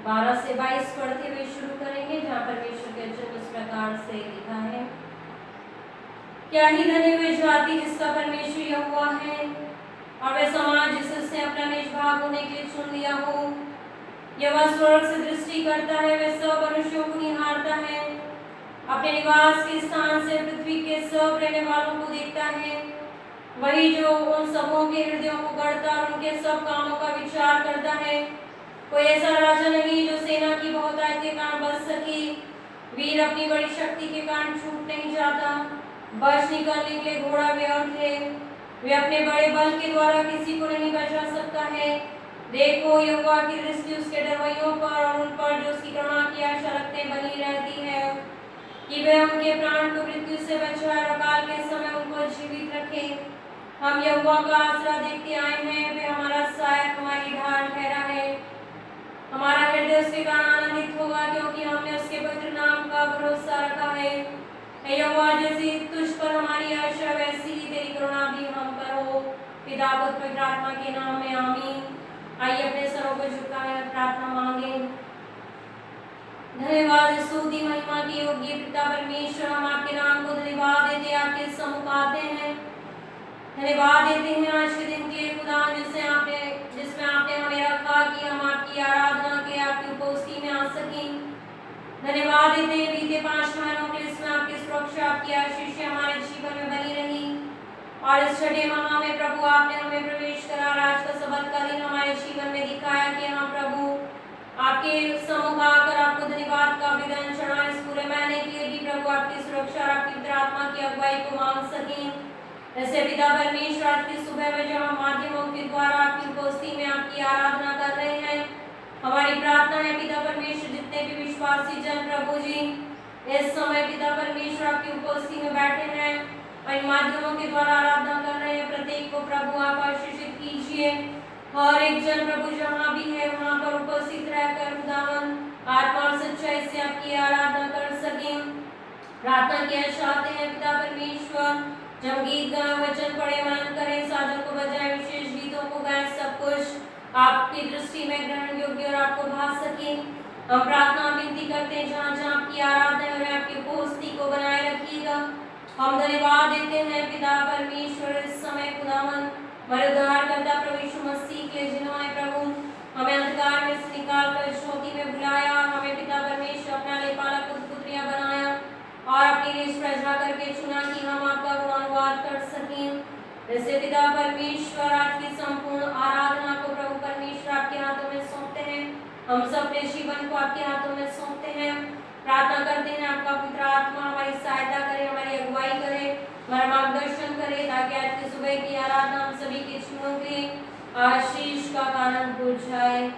12 से 22 पढ़ते हुए शुरू करेंगे, जहाँ परमेश्वर के वचन इस प्रकार से लिखा है। क्या ही धन्य वे जाति जिसका परमेश्वर यहोवा है, और वह समाज जिसे उसने अपना मेजबान होने के लिए चुन लिया हो। यहोवा स्वर्ग से दृष्टि करता है, वह सब मनुष्यों को निहारता है, अपने निवास के स्थान से पृथ्वी के सब रहने वालों को देखता है। वही जो उन सबों के हृदयों को गढ़ता और उनके सब कामों का विचार करता है। कोई ऐसा राजा नहीं जो सेना की बहुतायत के कारण बच सके। वीर अपनी बड़ी शक्ति के कारण छूट नहीं जाता। बच निकलने के लिए घोड़ा व्यर्थ है, वे अपने बड़े बल के द्वारा किसी को नहीं बचा सकता है। देखो, यहोवा की दृष्टि उसके डरवैयों पर और उन पर जो उसकी करुणा की आशा रखते बनी रहती है, कि वे उनके प्राण को मृत्यु से बचाए और अकाल के समय उनको जीवित रखे। हम यहोवा का आसरा देखते आए हैं, वे हमारा सहायक, हमारी ढाल ठहरा है। हमारा हृदय उसके कारण आनंदित होगा, क्योंकि हमने उसके पवित्र नाम का भरोसा रखा है। यहोवा, जैसी तुझ पर हमारी आशा, वैसी ही तेरी करुणा भी हम पर हो। पिता पुत्र पवित्र आत्मा के नाम में आमीन। आइए अपने सरों को झुकाएं और प्रार्थना मांगे। धन्यवाद, स्तुति, महिमा के योग्य पिता परमेश्वर, हम आपके नाम को धन्यवाद देते, आपके सम्मुख आते हैं, धन्यवाद देते हैं आज के दिन के खुदा, जिसमें आपने हमें रखा कि हम आपकी आराधना के, आपकी उपस्थिति में आ सकें। धन्यवाद देते हैं बीते 5 महीनों के, इसमें आपकी सुरक्षा, आपकी आशीष हमारे जीवन में बनी रही, और इस छठे माह में प्रभु आपने हमें प्रवेश करा। आज का सबद का दिन हमारे जीवन में दिखाया कि हम प्रभु आपके सम्मुख आकर आपको धन्यवाद का विधान चढ़ा। इस पूरे महीने के लिए भी प्रभु आपकी सुरक्षा और आपकी पवित्र आत्मा की अगुवाई को मांग सकें। ऐसे पिता परमेश्वर, आज की सुबह में जब हम माध्यमों के द्वारा आपकी उपस्थिति में आपकी आराधना कर रहे हैं, हमारी प्रार्थना है पिता परमेश्वर, जितने भी विश्वासी जन प्रभु जी इस समय पिता परमेश्वर आपकी उपस्थिति में बैठे हैं और इन माध्यमों के द्वारा आराधना कर रहे हैं, प्रत्येक को प्रभु आप आशीषित कीजिए। हर एक जन प्रभु जहाँ भी है वहाँ पर उपस्थित रहकर खुदावन आत्मा और सच्चाई से आपकी आराधना कर सकें। प्रार्थना किया चाहते हैं पिता परमेश्वर, जब गीत गाएं, वचन पढ़े, मनन करें, साजों को बजाएं, विशेष गीतों को गाएं, सब कुछ आपकी दृष्टि में ग्रहण योग्य और आपको भा सके। हम प्रार्थना विनती करते हैं, जहाँ जहाँ आपकी आराधना और आपकी उपस्थिति को बनाए रखिएगा। हम धन्यवाद देते हैं पिता परमेश्वर, इस समय खुदावन हमारे उद्धारकर्ता प्रभु यीशु मसीह के, जिन्होंने प्रभु हमें अंधकार में से निकाल कर ज्योति में बुलाया और हमें पिता परमेश्वर अपना लेपालक पुत्रियां बनाया और अपनी देश प्रजा करके चुना कि हम आपका गुणानुवाद कर सकें। जैसे पिता परमेश्वर, आज की संपूर्ण आराधना को प्रभु परमेश्वर आपके हाथों में सौंपते हैं। हम सब अपने जीवन को आपके हाथों में सौंपते हैं। प्रार्थना करते हैं आपका पवित्र आत्मा हमारी सहायता करे, हमारी अगुवाई करे, हमारा मार्गदर्शन करे, ताकि आज की सुबह की आराधना हम सभी के जीवनों के आशीष का कारण हो जाए।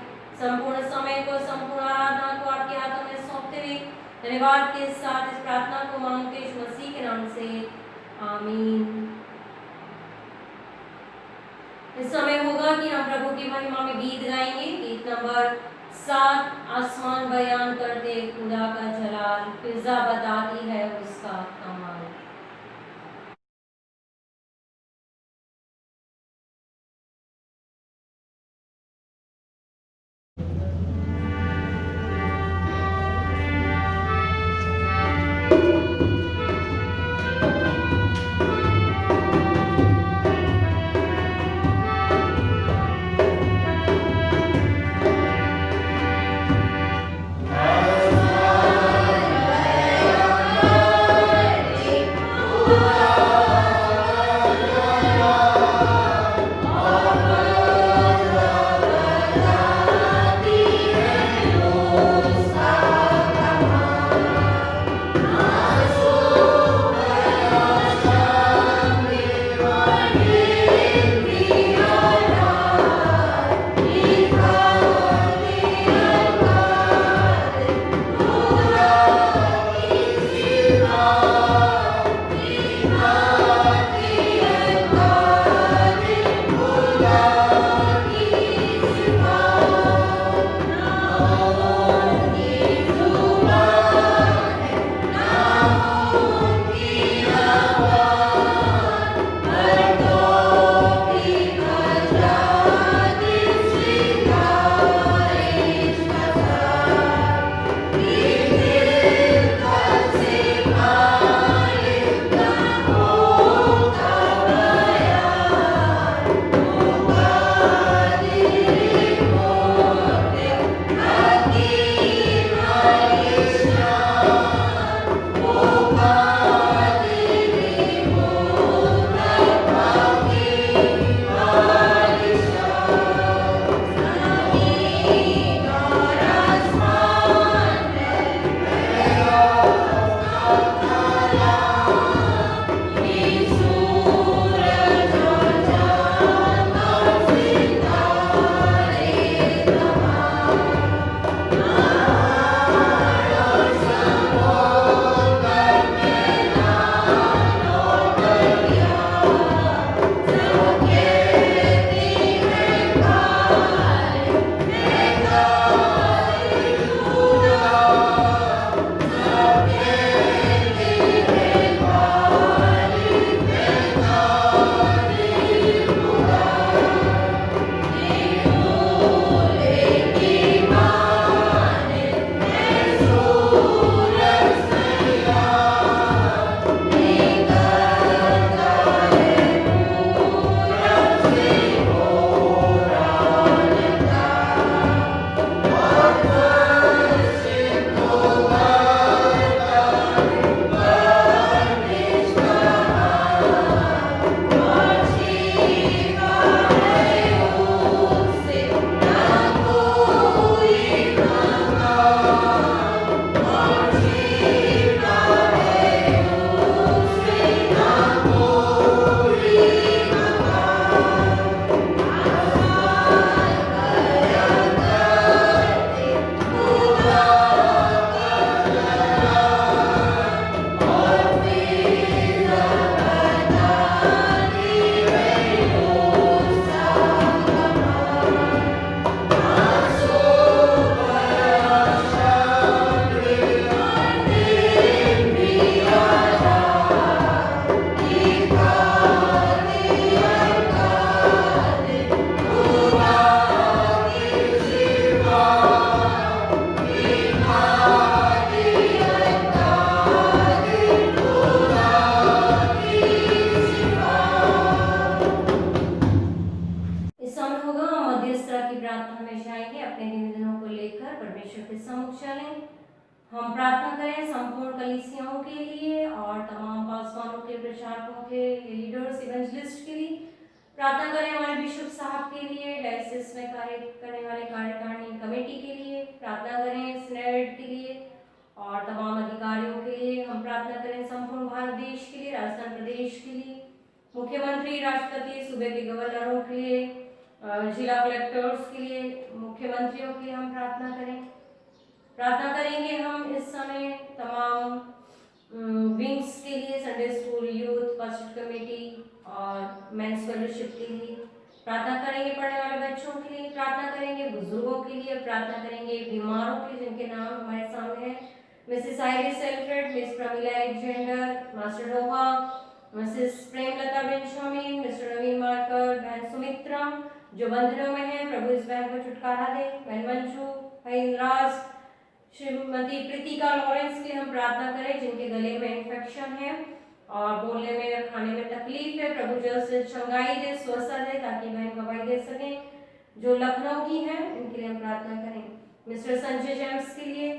संपूर्ण समय को, संपूर्ण आराधना को आपके हाथों में सौंपते हुए धन्यवाद के साथ इस प्रार्थना को मांगते यीशु मसीह के नाम से, आमीन। इस समय होगा कि हम प्रभु की महिमा में गीत गाएंगे। गीत नंबर 7, आसमान बयान कर दे खुदा का जलाल, फिजा बताती है उसका कमाल। भी इस तरह की प्रार्थना में जाएंगे, अपने निवेदनों को लेकर परमेश्वर के सम्मुख चलें। हम प्रार्थना करें संपूर्ण कलीसियाओं के लिए और तमाम पासवानों के, प्रचारकों के, लीडर्स, इवेंजलिस्ट के लिए। प्रार्थना करें हमारे बिशप साहब के लिए, डायसिस में कार्य करने वाले कार्यकारिणी कमेटी के लिए। प्रार्थना करें सिनेड के लिए और तमाम अधिकारियों के लिए। हम प्रार्थना करें संपूर्ण भारत देश के लिए, राजस्थान प्रदेश के लिए, मुख्यमंत्री, राष्ट्रपति, सूबे के गवर्नरों के लिए, जिला कलेक्टर्स के लिए, मुख्यमंत्रियों के लिए हम प्रार्थना करें। प्रार्थना करेंगे हम इस समय तमाम विंग्स के लिए, Sunday school, youth, first committee और मेंस फेलोशिप के लिए। प्रार्थना करेंगे पढ़ने वाले बच्चों के लिए। प्रार्थना करेंगे बुजुर्गों के लिए। प्रार्थना करेंगे बीमारों के, जिनके नाम हमारे सामने हैं। Mrs Iris Alfred, Miss Pramila Alexander, Master Doha, Mrs Premlata Benjamin, Mister Naveen Marker, बहन सुमित्रा जो बंधनों में है, प्रभु इस बहन को छुटकारा दे। बहन मंजू, भाई इंद्राज, श्रीमती प्रीतिका लॉरेंस के हम प्रार्थना करें, जिनके गले में इन्फेक्शन है और बोलने में और खाने में तकलीफ है, प्रभु जल्द से चंगाई दे, स्वस्थ दे, ताकि बहन गवाही दे सकें। जो लखनऊ की है इनके लिए हम प्रार्थना करें। मिस्टर संजय जेम्स के लिए,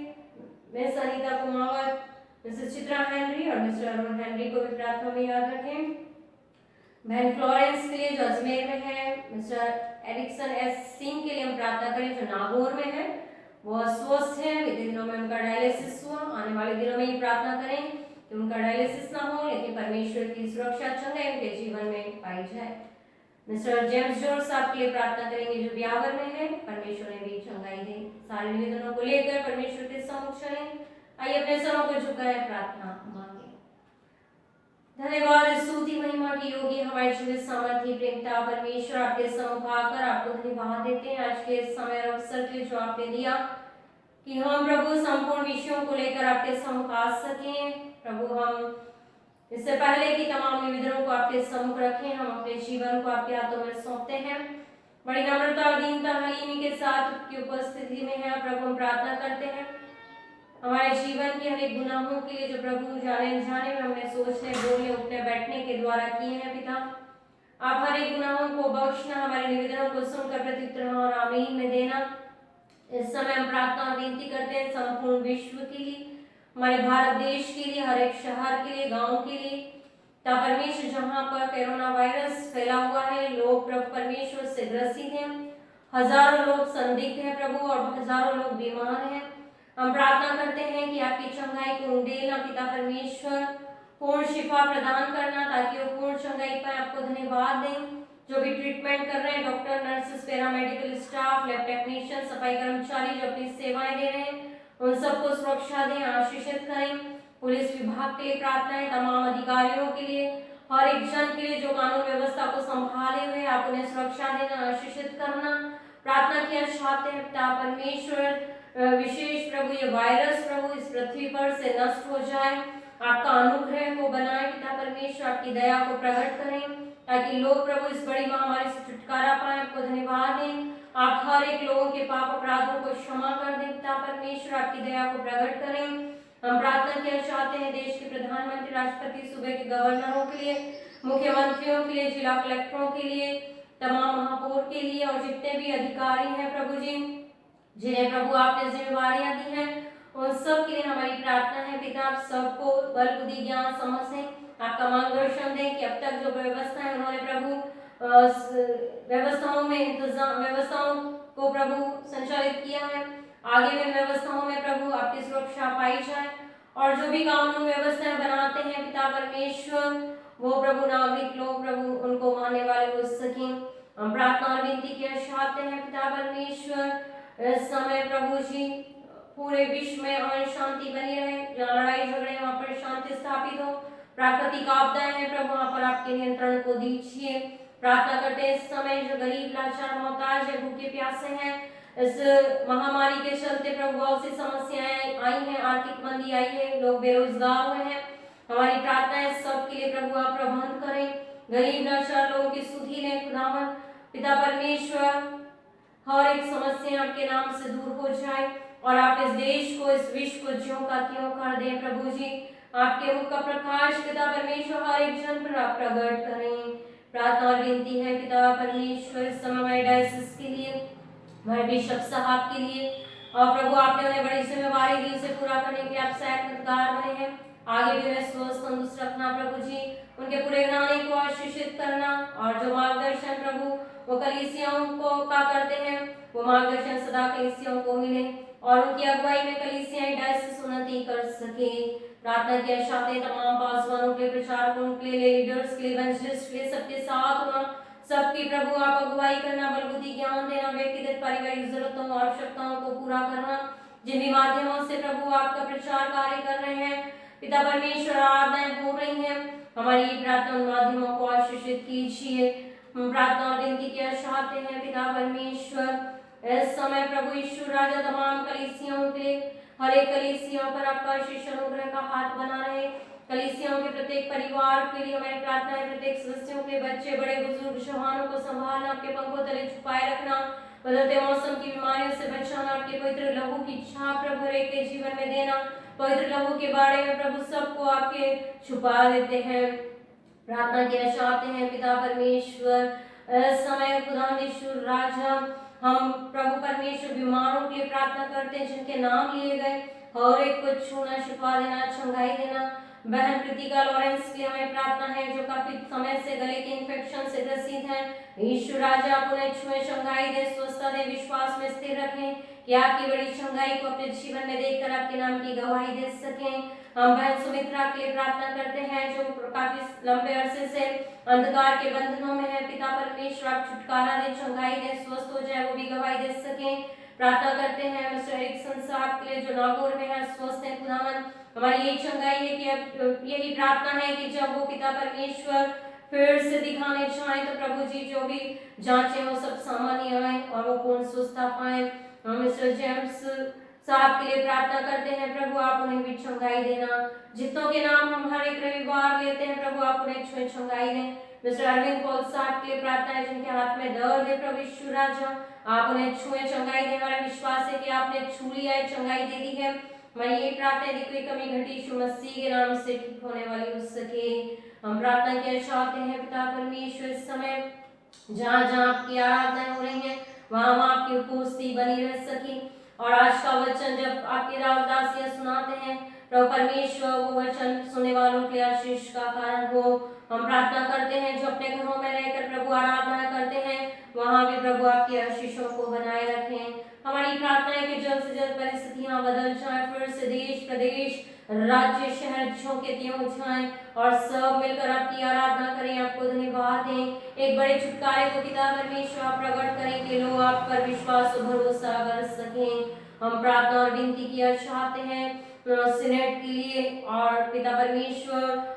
miss Anita Kumawat, Mrs Chitra Henry और मिस्टर अरुण हेनरी को भी प्रार्थना में याद रखें। बहन फ्लोरेंस के लिए जो अजमेर में है, मिस्टर एरिक्सन एस सिंह के लिए हम प्रार्थना करें, जो नागौर में है, वो अस्वस्थ है। बीते दिनों में उनका डायलिसिस हुआ, आने वाले दिनों में ही प्रार्थना करें कि उनका डायलिसिस ना हो, लेकिन परमेश्वर की सुरक्षा चंगाई उनके जीवन में पाई जाए। मिस्टर जेम्स जॉर्ज साहब के लिए प्रार्थना करेंगे, जो ब्यावर में है, परमेश्वर ने भी चंगाई दे। सारे निवेदनों को लेकर परमेश्वर के सम्मुख चलें। आइए अपने सरों को झुकाएं, प्रार्थना मांगे। धन्यवाद, स्तुति, महिमा की योगी हमारे जीवित सामर्थी प्रेमता परमेश्वर, आपके सम्मुख आकर आपको धन्यवाद देते हैं आज के समय और अवसर के जो आपने दिया कि हम प्रभु संपूर्ण विषयों को लेकर आपके सम्मुख आ सकें। प्रभु हम इससे पहले कि तमाम निवेदनों को आपके सम्मुख रखें, हम अपने जीवन को आपके हाथों में सौंपते हैं। बड़ी नम्रता और दीनता हलीमी के साथ आपकी उपस्थिति में है प्रभु, हम प्रार्थना करते हैं हमारे जीवन के हर एक गुनाहों के लिए जो प्रभु जाने अनजाने में हमने सोचने, बोलने, उठने, बैठने के द्वारा किए हैं। पिता, आप हर एक गुनाहों को बख्शना, हमारे निवेदनों को सुनकर प्रत्युत्तर और आमीन में देना। इस समय हम प्रार्थना और विनती करते हैं संपूर्ण विश्व के लिए, हमारे भारत देश के लिए, हर एक शहर के लिए, गांव के लिए। तब परमेश्वर जहाँ पर कोरोना वायरस फैला हुआ है, लोग प्रभु परमेश्वर से ग्रसित हैं, हजारों लोग संदिग्ध हैं प्रभु और हजारों लोग बीमार हैं। हम प्रार्थना करते हैं कि आपकी चंगाई को उंडेलना पिता परमेश्वर, पूर्ण शिफा प्रदान करना ताकि वो पूर्ण चंगाई पाए। आपको धन्यवाद दें। जो भी ट्रीटमेंट कर रहे हैं, doctor, nurses, paramedical staff, lab technician, सफाई कर्मचारी जो अपनी सेवाएं दे रहे हैं, उन सबको सुरक्षा दें, आशीषित करें। पुलिस विभाग के लिए प्रार्थना है, तमाम अधिकारियों के लिए, हर एक जन के लिए जो कानून व्यवस्था को संभाले हुए, आप उन्हें सुरक्षा देना, आशीषित करना प्रार्थना किया चाहते हैं। पिता परमेश्वर, विशेष प्रभु ये वायरस प्रभु इस पृथ्वी पर से नष्ट हो जाए, आपका अनुग्रह को बनाए। पिता परमेश्वर आपकी दया को प्रकट करें ताकि लोग प्रभु इस बड़ी महामारी से छुटकारा पाए। आपको धन्यवाद दें, आप हर एक लोगों के पाप अपराधों को क्षमा कर दें। पिता परमेश्वर आपकी दया को प्रकट करें। हम प्रार्थना किया चाहते हैं देश के प्रधानमंत्री, राष्ट्रपति, सूबे के गवर्नरों के लिए, मुख्यमंत्रियों के लिए, जिला कलेक्टरों के लिए, तमाम महापौर के लिए और जितने भी अधिकारी हैं प्रभु जी, जिन्हें प्रभु आपने जिम्मेवारियां दी हैं, उन सब के लिए हमारी प्रार्थना है। पिता, आप सबको बल, बुद्धि, ज्ञान, समझ से आपका मार्गदर्शन दें कि अब तक जो व्यवस्था है उन्होंने प्रभु व्यवस्थाओं को प्रभु संचालित किया है, आगे में व्यवस्थाओं में प्रभु आपकी सुरक्षा पाई जाए और जो भी कानून व्यवस्थाएं बनाते हैं पिता परमेश्वर, वो प्रभु नागरिक लोग प्रभु उनको मानने वाले हो सकें। हम प्रार्थना और विनती किया चाहते हैं पिता परमेश्वर, इस समय प्रभु जी पूरे विश्व में अमन शांति बनी रहे, जहाँ लड़ाई झगड़े वहाँ पर शांति स्थापित हो, प्राकृतिक आपदाएं हैं प्रभु वहाँ पर आपके नियंत्रण को दीजिए। प्रार्थना करते हैं इस समय जो गरीब, लाचार, मोहताज है, भूखे प्यासे हैं, इस महामारी के चलते प्रभु बहुत सी समस्याएं आई हैं, आर्थिक मंदी आई है, लोग बेरोजगार हुए हैं। हमारी प्रार्थना है सब के लिए प्रभु आप प्रबंध करें, गरीब लाचार लोगों की सुधि लें खुदावन। पिता परमेश्वर, हर एक समस्या आपके नाम से दूर हो जाए और आप इस देश को, इस विश्व को ज्यों का त्यों कर दें प्रभु जी। आपके मुख का प्रकाश पिता परमेश्वर हर एक जन पर आप प्रकट करें। प्रार्थना और विनती है पिता परमेश्वर इस समय हमारे डायसिस के लिए, हमारे बिशप साहब के लिए, और प्रभु आपने उन्हें बड़ी जिम्मेवारी दी, उसे पूरा करने के लिए आप सहायक मददगार बने हैं। आगे भी उन्हें स्वस्थ तंदुरुस्त रखना प्रभु जी, उनके पूरे घराने को आशीषित करना, और जो मार्गदर्शन प्रभु वो कलीसियाओं को का करते हैं, वो मार्गदर्शन सदा कलीसियाओं को मिले और उनकी अगुवाई में कलीसियाएं डायसिस उन्नति कर सके। प्रार्थना की आशाते तमाम पासवानों के लिए, प्रचारकों के लिए, लीडर्स के लिए, इवेंजलिस्ट के लिए, सबके साथ होना, सबकी प्रभु आप अगुवाई करना, बलबुद्धि ज्ञान देना, व्यक्तिगत पारिवारिक जरूरतों और आवश्यकताओं को पूरा करना, जिन भी माध्यमों से प्रभु आपका प्रचार कार्य कर रहे हैं पिता परमेश्वर, आराधनाएं हो रही हैं, हमारी प्रार्थना उन माध्यमों को आशीषित कीजिए। हम प्रार्थना और विनती किया चाहते हैं पिता परमेश्वर इस समय प्रभु यीशु राजा तमाम कलीसियाओं के, हर एक कलीसियाओं पर आपका आशीष अनुग्रह का हाथ बना रहे। कलीसियाओं के प्रत्येक परिवार के लिए हमारी प्रार्थना है, प्रत्येक सदस्यों के बच्चे बड़े बुजुर्ग जवानों को संभालना, आपके पंखों तले छुपाए रखना, बदलते मौसम की बीमारियों से बचाना, आपके पवित्र लहू की छाप प्रभु हर एक के जीवन में देना। पवित्र लहू के बारे में प्रभु सबको आपके छुपा देते हैं। प्रार्थना किया चाहते हैं पिता परमेश्वर इस समय खुदावंद राजा, हम प्रभु परमेश्वर बीमारों के लिए प्रार्थना करते हैं जिनके नाम लिए गए, और एक को छूना, शिफा देना, चंगाई देना। बहन कृतिका लॉरेंस के लिए हमें प्रार्थना है जो काफी समय से गले के इन्फेक्शन से ग्रसित हैं। यीशु राजा आप उन्हें छुए, चंगाई दे, स्वस्थता दे, विश्वास में स्थिर रखें कि आपकी बड़ी चंगाई को अपने जीवन में देखकर आपके नाम की गवाही दे सकें। हम बहन सुमित्रा के लिए प्रार्थना करते हैं जो काफी लंबे अरसे से अंधकार के बंधनों में है। पिता परमेश्वर आप छुटकारा दे, चंगाई दे, स्वस्थ हो जाए, वो भी गवाही दे सकें। प्रार्थना करते हैं मिस्टर एरिक्सन साहब के लिए जो नागौर में है, स्वस्थ है खुदावन। हमारी यही चंगाई है कि अब यही प्रार्थना है कि जब वो पिता परमेश्वर फिर से दिखाने चाहे तो प्रभु जी जो भी जांचें वो सब सामान्य आए और वो पूर्ण सुस्ता पाए। हम मिस्टर जेम्स साहब के लिए प्रार्थना करते हैं, प्रभु आप उन्हें भी चंगाई देना। जितनों के नाम हम हर एक रविवार लेते हैं प्रभु आप उन्हें छुए, चंगाई दें। मिस्टर अरविंद पॉल साहब के लिए प्रार्थना है जिनके हाथ में दर्द है, प्रभु यीशु राजा आप उन्हें छुए, चंगाई दें। हमारा विश्वास है कि आपने छू लिया है, चंगाई दे दी है। हमारी ये प्रार्थना यदि कोई कमी घटी यीशु मसीह के नाम से ठीक होने वाली हो सके। हम प्रार्थना किया चाहते हैं पिता परमेश्वर इस समय जहाँ जहाँ आपकी आराधना हो रही है वहाँ वहाँ आपकी उपस्थिति बनी रह सके, और आज का वचन जब आपके दासियां सुनाते हैं प्रभु परमेश्वर वो वचन सुनने वालों के आशीष का कारण हो। हम प्रार्थना करते हैं जो अपने घरों में रहकर प्रभु आराधना करते हैं वहाँ भी प्रभु आपके आशीषों को बनाए रखें। हमारी प्रार्थना है कि जल्द से जल्द परिस्थितियां बदल जाए, फिर से देश प्रदेश राज्य शहर झोंके त्यों जाएं और सब मिलकर आपकी आराधना करें, आपको धन्यवाद दें। एक बड़े छुटकारे को पिता परमेश्वर आप प्रकट करें कि लोग आप पर विश्वास और भरोसा कर सकें। हम प्रार्थना और विनती किया चाहते हैं सीनेट के लिए और पिता परमेश्वर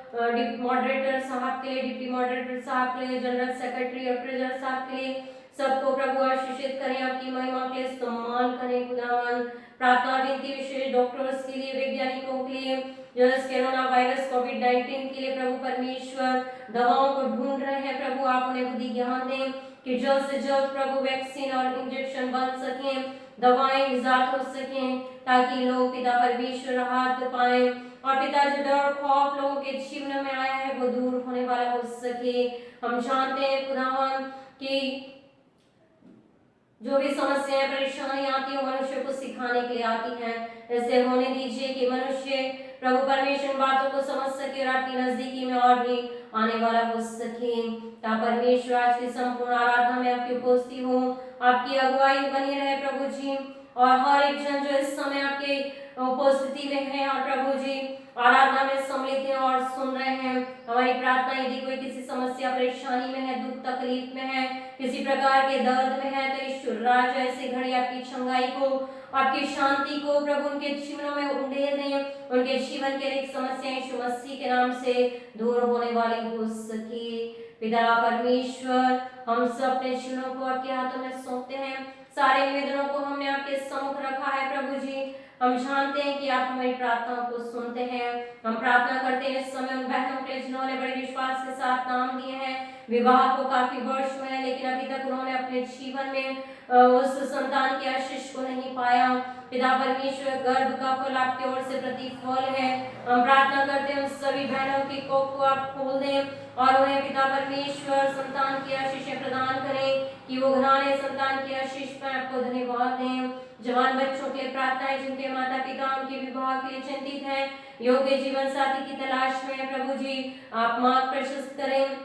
मॉडरेटर साहब के लिए, डिप्टी मॉडरेटर साहब के लिए, जनरल सेक्रेटरी और ट्रेजरर साहब के लिए, सबको प्रभु आशीषित करें, आपकी महिमा के इस्तेमाल करें खुदावन। प्रार्थना विनती विशेष डॉक्टर्स के लिए, वैज्ञानिकों के लिए जो इस कोरोना वायरस कोविड-19 के लिए प्रभु परमेश्वर दवाओं को ढूंढ रहे हैं, प्रभु आप उन्हें बुद्धि ज्ञान दें कि जल्द से जल्द प्रभु वैक्सीन और इंजेक्शन बन सकें, दवाएं इजाद हो सकें ताकि लोग पिता परमेश्वर राहत पाएं और पिता जो डर खौफ लोगों के जीवन में आया है वो दूर होने वाला हो सके। हम जानते हैं खुदावन कि जो भी समस्याएं परेशानी आती है मनुष्य को सिखाने के लिए आती हैं। ऐसे होने दीजिए कि मनुष्य प्रभु परमेश्वर बातों को समझ सके और आपकी नजदीकी में और भी आने वाला हो सके। ताकि परमेश्वर आज की संपूर्ण आराधना में आपकी उपस्थिति हो, आपकी अगुवाई बनी रहे प्रभु जी, और हर एक जन जो इस समय आपके उपस्थिति में है और प्रभु जी आराधना में सम्मिलित है और सुन रहे हैं। हमारी प्रार्थना यदि कोई किसी समस्या परेशानी में है, दुख तकलीफ में है, किसी प्रकार के दर्द में है तो ईश्वर राज ऐसे घड़ी आपकी चंगाई को, आपकी शांति को प्रभु उनके जीवनों में उंडेल दें, उनके जीवन के एक समस्या यीशु मसीह के नाम से दूर होने वाली हो सके। पिता परमेश्वर हम सब अपने जीवनों को आपके हाथों में सौंपते हैं, सारे निवेदनों को हमने आपके सम्मुख रखा है प्रभु जी। हम जानते हैं कि आप हमारी प्रार्थनाओं को सुनते हैं। हम प्रार्थना करते हैं इस समय उन बहनों के लिए जिन्होंने बड़े विश्वास के साथ नाम दिए हैं, विवाह को काफी वर्ष हुए हैं, लेकिन अभी तक उन्होंने अपने जीवन में उस संतान के आशीष को नहीं पाया। पिता परमेश्वर, गर्भ का फल आपकी ओर से प्रतिफल है। हम प्रार्थना करते हैं उस सभी बहनों की कोख को आप खोल दें और उन्हें पिता परमेश्वर संतान की आशीष प्रदान करें कि वो घराने संतान की आशीष पर आपको धन्यवाद दें। जवान बच्चों के लिए प्रार्थना है जिनके माता पिता उनके विवाह के लिए चिंतित हैं, योग्य जीवन साथी की तलाश में। प्रभु जी आप मार्ग प्रशस्त करें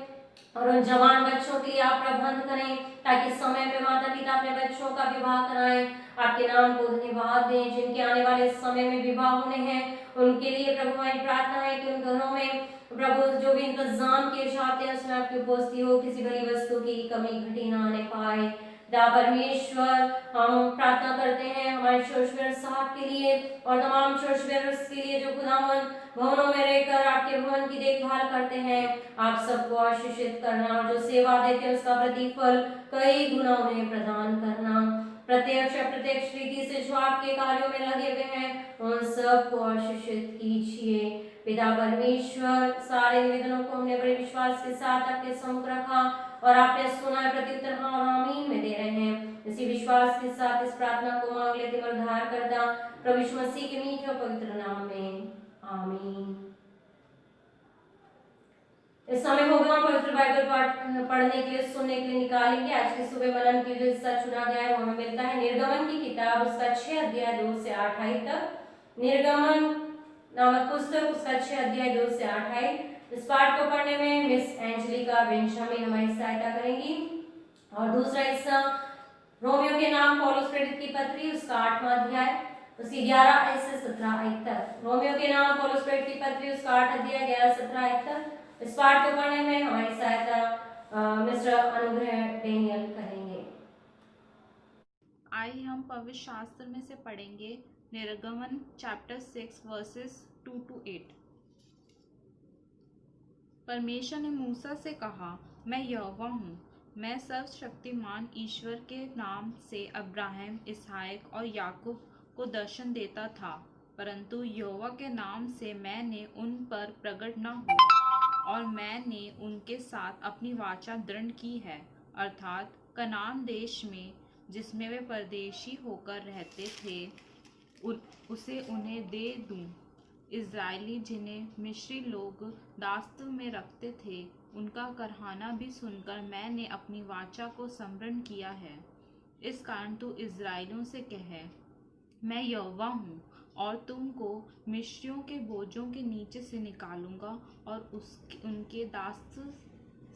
और उन जवान बच्चों के लिए आप प्रबंध करें ताकि समय पे माता पिता अपने बच्चों का विवाह कराएं। आपके नाम को धन्यवाद दें। जिनके आने वाले समय में विवाह होने हैं उनके लिए प्रभु हमारी प्रार्थना है कि उन घरों में प्रभु जो भी इंतजाम किए जाते हैं उसमें आपकी उपस्थिति हो, किसी बड़ी वस्तु की कमी घटी ना आने पाए। पिता परमेश्वर हम प्रार्थना करते हैं हमारे चर्चवेयर साहब के लिए और तमाम चर्चवेयर्स के लिए जो खुदावन भवनों में रहकर आपके भवन की देखभाल करते हैं। आप सबको आशीषित करना और जो सेवा देते हैं उसका प्रतिफल कई गुना उन्हें प्रदान करना। प्रत्यक्ष अप्रत्यक्ष रीति से जो आपके कार्यों में लगे हुए हैं उन सबको आशीषित कीजिए। पिता परमेश्वर सारे निवेदनों को हमने बड़े विश्वास के साथ आपके सम्मुख रखा और आपने सुना प्रत्युत्तर हाँ और आमीन में दे रहे हैं। इसी विश्वास के साथ इस प्रार्थना को मांग लेते और उद्धार करता प्रभु यीशु मसीह के मीठे और पवित्र नाम में आमीन। इस समय हो गया पवित्र बाइबल पाठ पढ़ने के लिए सुनने के लिए निकालेंगे। आज की सुबह मनन के जो हिस्सा चुना गया है वो हमें मिलता है निर्गमन की किताब उसका 6 अध्याय 2 से 8 तक। निर्गमन नामक पुस्तक उसका 6 अध्याय 2 से 8। इस पाठ को पढ़ने में मिस एंजेलिका बेंजामिन हमारी सहायता करेंगी। और दूसरा हिस्सा रोमियो के नाम पौलुस प्रेरित की पत्री उसका 8वां अध्याय उसकी 11 से 17 तक। रोमियो के नाम पौलुस प्रेरित की पत्री उसका 8 अध्याय 11 से 17 तक। इस पाठ को पढ़ने में हमारी सहायता मिस्टर अनुग्रह डेनियल करेंगे। आइए हम पवित्र शास्त्र में से पढ़ेंगे निर्गमन चैप्टर 6 वर्सेस 2 to 8। परमेश्वर ने मूसा से कहा, मैं यहोवा हूँ, मैं सर्वशक्तिमान ईश्वर के नाम से अब्राहम, इसहाक और याकूब को दर्शन देता था, परंतु यहोवा के नाम से मैंने उन पर प्रकट न हुआ और मैंने उनके साथ अपनी वाचा दृढ़ की है, अर्थात कनान देश में जिसमें वे परदेशी होकर रहते थे उसे उन्हें दे दूं। इज़राइली जिन्हें मिस्री लोग दास्तव में रखते थे उनका करहाना भी सुनकर मैंने अपनी वाचा को स्मरण किया है। इस कारण तू इज़राइलियों से कहे, मैं यहोवा हूँ और तुमको मिस्रियों के बोझों के नीचे से निकालूंगा और उनके दास्त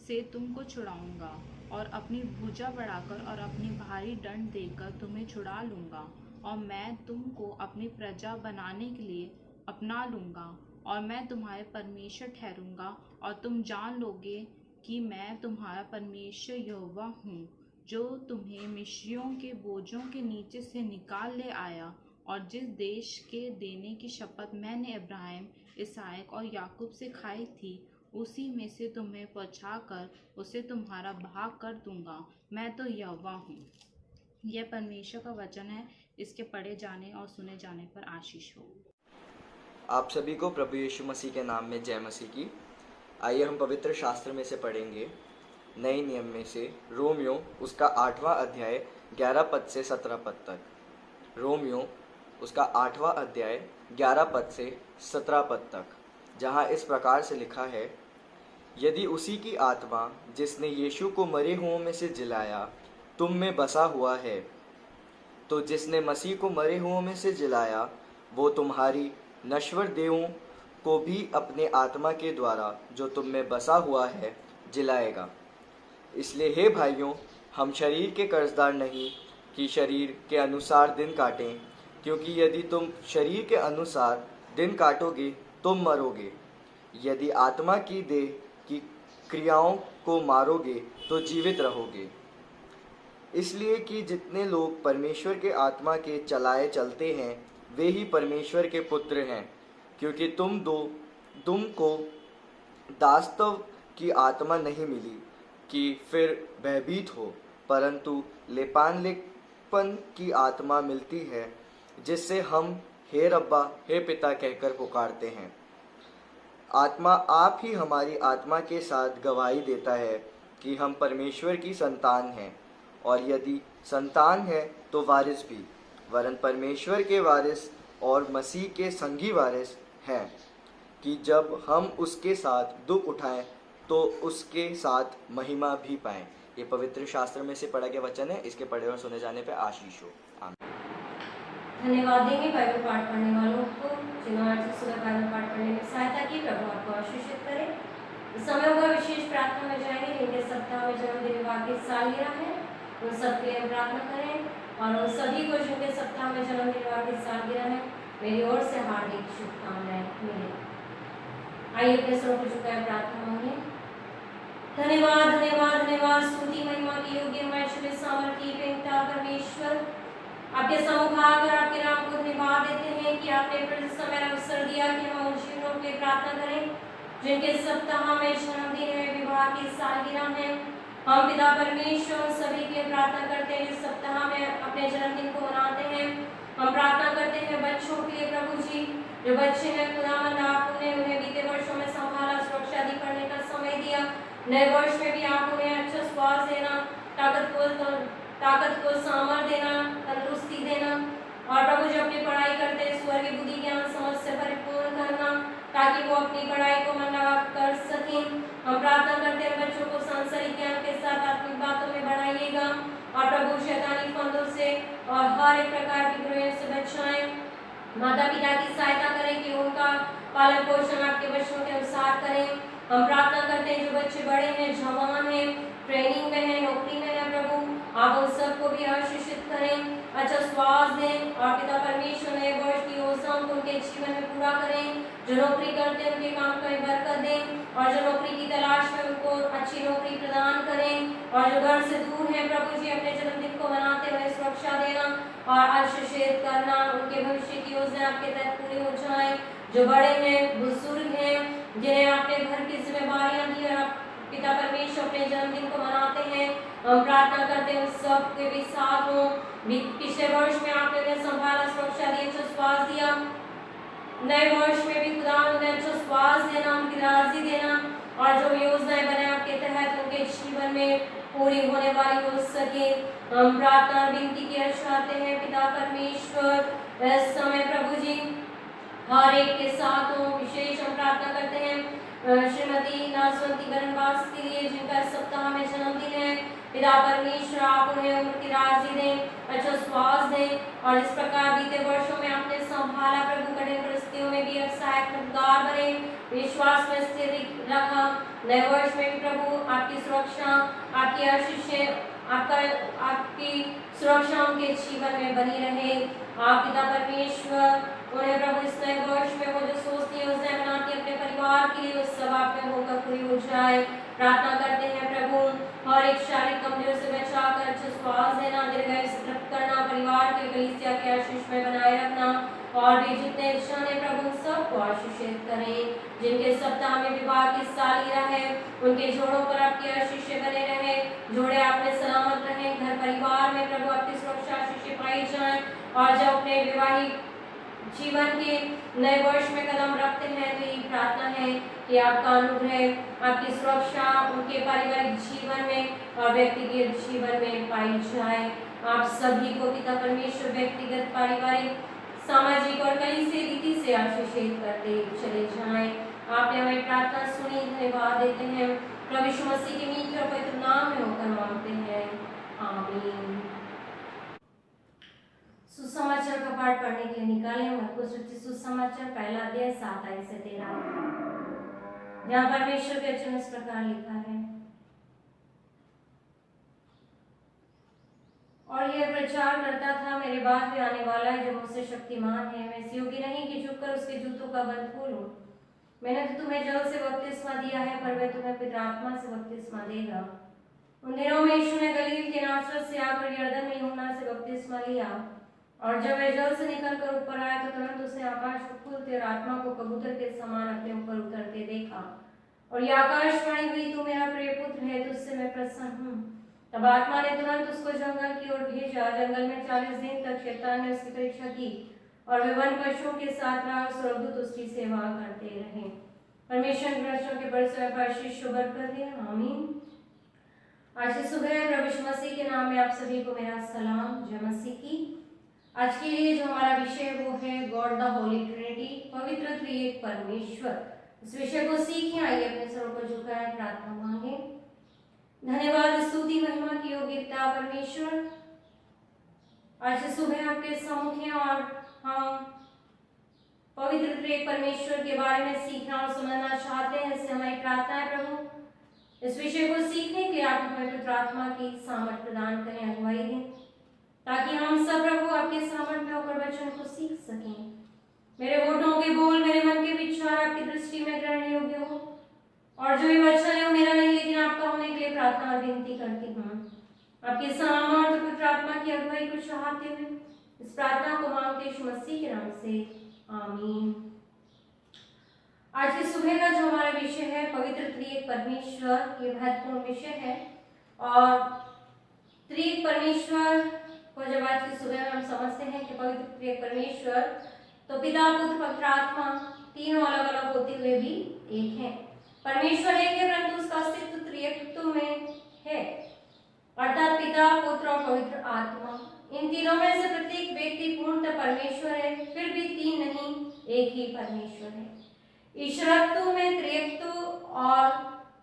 से तुमको छुड़ाऊंगा और अपनी भुजा बढ़ाकर और अपनी भारी दंड देकर तुम्हें छुड़ा लूंगा और मैं तुमको अपनी प्रजा बनाने के लिए अपना लूंगा और मैं तुम्हारे परमेश्वर ठहरूंगा और तुम जान लोगे कि मैं तुम्हारा परमेश्वर यहोवा हूँ, जो तुम्हें मिस्रियों के बोझों के नीचे से निकाल ले आया और जिस देश के देने की शपथ मैंने अब्राहम, इसहाक और याकूब से खाई थी उसी में से तुम्हें पहुँचाकर उसे तुम्हारा भाग कर दूंगा। मैं तो यहोवा हूँ। यह परमेश्वर का वचन है, इसके पढ़े जाने और सुने जाने पर आशीष हो। आप सभी को प्रभु यीशु मसीह के नाम में जय मसीह की। आइए हम पवित्र शास्त्र में से पढ़ेंगे नए नियम में से रोमियो उसका 8वां अध्याय 11 पद से 17 पद तक। रोमियो उसका 8वां अध्याय 11 पद से 17 पद तक, जहाँ इस प्रकार से लिखा है, यदि उसी की आत्मा जिसने यीशु को मरे हुओं में से जिलाया तुम में बसा हुआ है, तो जिसने मसीह को मरे हुओं में से जिलाया वो तुम्हारी नश्वर देहों को भी अपने आत्मा के द्वारा जो तुम में बसा हुआ है जिलाएगा। इसलिए हे भाइयों, हम शरीर के कर्जदार नहीं कि शरीर के अनुसार दिन काटें, क्योंकि यदि तुम शरीर के अनुसार दिन काटोगे तुम मरोगे। यदि आत्मा की देह की क्रियाओं को मारोगे तो जीवित रहोगे। इसलिए कि जितने लोग परमेश्वर के आत्मा के चलाए चलते हैं वे ही परमेश्वर के पुत्र हैं, क्योंकि तुमको दास्तव की आत्मा नहीं मिली कि फिर भयभीत हो, परंतु लेपानलेपन की आत्मा मिलती है, जिससे हम हे रब्बा, हे पिता कहकर पुकारते हैं। आत्मा आप ही हमारी आत्मा के साथ गवाही देता है कि हम परमेश्वर की संतान हैं, और यदि संतान है तो वारिस भी, वरन परमेश्वर के वारिस और मसीह के संगी वारिस हैं, कि जब हम उसके साथ दुख उठाएं तो उसके साथ महिमा भी पाएं। ये पवित्र शास्त्र में से पढ़ा गया वचन है। इसके पढ़े और सुने जाने पर आशीष हो। आमीन। धन्यवाद देंगे बाइबल पाठ पढ़ने वालों को, जिन्होंने आज सुबह बाइबल पाठ पढ़ने में सहायता की। प्रभु आपको आशीषित करे। इस समय होगा विशेष प्रार्थना में जाएंगे, जिनके सप्ताह में जन्मदिन विवाह की सालगिरह है, उन सब के लिए हम प्रार्थना करें, और उन सभी को जिनके सप्ताह में जन्मदिन विवाह की सालगिरह है, मेरी ओर से हार्दिक शुभकामनाएं मिले। आइए अपने स्वरों को झुकाए प्रार्थना मांगे। धन्यवाद धन्यवाद धन्यवाद, स्तुति महिमा की योग्य हमारे सामर्थी पिता परमेश्वर, आपके सम्मुख आकर आपके नाम को धन्यवाद देते हैं कि आपने फिर समय अवसर दिया कि हम उन जीवनों के लिए प्रार्थना करें जिनके सप्ताह में जन्मदिन है, विवाह की सालगिरह है। हम पिता परमेश्वर सभी के लिए प्रार्थना करते हैं जिस सप्ताह में अपने जन्मदिन को मनाते हैं। हम प्रार्थना करते हैं बच्चों के लिए प्रभु जी, जो बच्चे हैं खुदावंद, आपने उन्हें बीते वर्षों में संभाला, सुरक्षा दी, पढ़ने का समय दिया। नए वर्ष में भी आप उन्हें अच्छा स्वास्थ्य देना, ताकत को सामर्थ देना, तंदुरुस्ती देना, और प्रभु जो अपनी पढ़ाई करते हैं स्वर्गीय बुद्धि ज्ञान समझ से परिपूर्ण करना, ताकि वो अपनी पढ़ाई को मन लगा कर सकें। हम प्रार्थना करते हैं बच्चों को सांसारिक ज्ञान के साथ आत्मिक बातों में बढ़ाइएगा, और प्रभु शैतानी फंदों से और हर एक प्रकार की बुराइयों से बचाएं। माता पिता की सहायता करें कि उनका पालन पोषण आपके बच्चों के अनुसार करें। हम प्रार्थना करते हैं जो बच्चे बड़े हैं, जवान हैं, ट्रेनिंग में है, नौकरी में है, प्रभु आप उन सबको भी आशीषित करें, अच्छा स्वास्थ्य दें, और पिता परमेश्वर नए वर्ष की योजनाओं को उनके जीवन में पूरा करें। जो नौकरी करते हैं उनके काम में बरकत दें, और जो नौकरी की तलाश में उनको अच्छी नौकरी प्रदान करें, और जो घर से दूर है प्रभु जी अपने जन्मदिन को मनाते हुए सुरक्षा देना और आशीषित करना, उनके भविष्य की योजना आपके तहत पूरी हो जाए। जो बड़े हैं, बुजुर्ग हैं, जिन्हें आपने घर की जिम्मेदारियां दी और पिता परमेश्वर अपने जन्मदिन को मनाते हैं, हम प्रार्थना करते हैं उन सब के भी साथ हो। पिछले वर्ष में आपने उन्हें संभाला, सुरक्षा दी, अच्छा स्वास्थ्य दिया। नए वर्ष में भी खुदा उन्हें अच्छा स्वास्थ्य देना, उनकी राजी देना, और जो योजनाएं बने आपके तहत उनके जीवन में पूरी होने वाली हो सके। हम प्रार्थना विनती किया चाहते हैं पिता परमेश्वर इस समय प्रभु जी हर एक के साथ हो। विशेष हम प्रार्थना करते हैं श्रीमती नासवंती बरनबास के लिए, जिनका सप्ताह में जन्मदिन है। पिता परमेश्वर आप उन्हें उनकी राजी दें, अच्छा स्वास्थ्य दें, और इस प्रकार बीते वर्षों में आपने संभाला प्रभु, कठिन परिस्थितियों में भी अब सहायक मददगार बने, विश्वास में स्थिर रखा। नए वर्ष में भी प्रभु आपकी सुरक्षा, आपकी आशीषें, आपकी सुरक्षा उनके जीवन में बनी रहे। आप पिता परमेश्वर उन्हें प्रभु इस नए वर्ष में वो जो सोचती योजनाएं बनाती है अपने परिवार के लिए, उस सब आप में होकर पूरी हो जाए। प्रार्थना करते हैं प्रभु हर एक शारीरिक कमजोर से बचाकर अच्छा स्वास्थ्य देना, दीर्घायु से तृप्त करना, परिवार के कलीसिया के आशीष में बनाए रखना, और भी जितने जाने प्रभु सबको आशीषित करें। जिनके सप्ताह में विवाह की सालगिरह है, उनके जोड़ों पर आपकी आशीषें बने रहे, जोड़े आप में सलामत रहे, घर परिवार में प्रभु आपकी सुरक्षा आशीषें पाई जाए, और जब अपने विवाहिक जीवन के नए वर्ष में कदम रखते हैं तो ये प्रार्थना है कि आपका अनुग्रह, आपकी सुरक्षा उनके पारिवारिक जीवन में और व्यक्तिगत जीवन में पाई जाए। आप सभी को पिता परमेश्वर व्यक्तिगत, पारिवारिक, सामाजिक और कलीसिया रीति से आशीषित करते चले जाएं। आपने हमारी प्रार्थना सुनी, धन्यवाद देते हैं। प्रभु यीशु मसीह के मीठे और पवित्र नाम में होकर मांगते हैं, आमीन। सुसमाचार का पाठ पढ़ने के लिए निकाले मरकुस रचित सुसमाचार पहला अध्याय 7 से 13, जहाँ परमेश्वर के वचन इस प्रकार लिखा है, और यह प्रचार करता था, मेरे बाद भी आने वाला है जो मुझसे शक्तिमान है, मैं इस योग्य नहीं कि झुककर उसके जूतों का बंद खोलूं। मैंने तो तुम्हें जल से बपतिस्मा दिया है, पर वह तुम्हें पवित्र आत्मा से बपतिस्मा देगा। उन दिनों में यीशु ने गलील के नासरत से आकर यरदन में यूहन्ना से बपतिस्मा लिया, और जब वह जल से निकलकर ऊपर आया तो तुरंत उसने आकाश को खुलते और आत्मा को कबूतर के समान अपने ऊपर उतरते देखा, और यह आकाशवाणी हुई, तू मेरा प्रिय पुत्र है, तुझसे मैं प्रसन्न हूँ। तब आत्मा ने तुरंत उसको जंगल की ओर भेजा। जंगल में 40 दिन तक शैतान ने उसकी परीक्षा की, और वे वन पशुओं के साथ रहा, स्वर्गदूत उसकी सेवा करते रहे। परमेश्वर के बड़े समय पर आशीष बरकत दे, आमीन। आज की सुबह प्रभु यीशु मसीह के नाम में आप सभी को मेरा सलाम, जय मसीह की। आज के लिए जो हमारा विषय है वो है गॉड द होली ट्रिनिटी, पवित्र त्रिएक परमेश्वर। इस विषय को सीखें। आइए अपने सरों को झुकाएं, प्रार्थना मांगे। धन्यवाद, स्तुति, महिमा की योग्य पिता परमेश्वर, आज की सुबह आपके सम्मुख हैं और हम पवित्र त्रिएक परमेश्वर के बारे में सीखना और समझना चाहते हैं। इससे हमारी प्रार्थना है प्रभु, इस विषय को सीखने के लिए आप हमें पवित्र आत्मा की सामर्थ प्रदान करें, अगुवाई दें, ताकि हम सब प्रभु आपके सामर्थ में होकर वचन को सीख सकें। मेरे होठों के बोल, मेरे मन के विचार आपकी दृष्टि में ग्रहण योग्य हो, और जो भी वचन है वो मेरा नहीं लेकिन आपका होने के लिए प्रार्थना और विनती करती हूँ। आपके सामर्थ पवित्र आत्मा की अगुवाई को चाहते हुए इस प्रार्थना को मांगते यीशु मसीह के नाम से, आमीन। आज की सुबह का जो हमारा विषय है पवित्र त्रिएक परमेश्वर, ये महत्वपूर्ण विषय है। और त्रिएक परमेश्वर को जब आज की सुबह हम समझते हैं कि पवित्र त्रिएक परमेश्वर तो पिता, पुत्र, पवित्र आत्मा तीनों अलग अलग होते हुए भी एक है। परमेश्वर एक है परंतु उसका अस्तित्व त्रिएकत्व में है, अर्थात पिता, पुत्र और पवित्र आत्मा। इन तीनों में से प्रत्येक व्यक्ति पूर्णतः परमेश्वर है, फिर भी तीन नहीं, एक ही परमेश्वर है। ईश्वरत्व में त्रिएकत्व और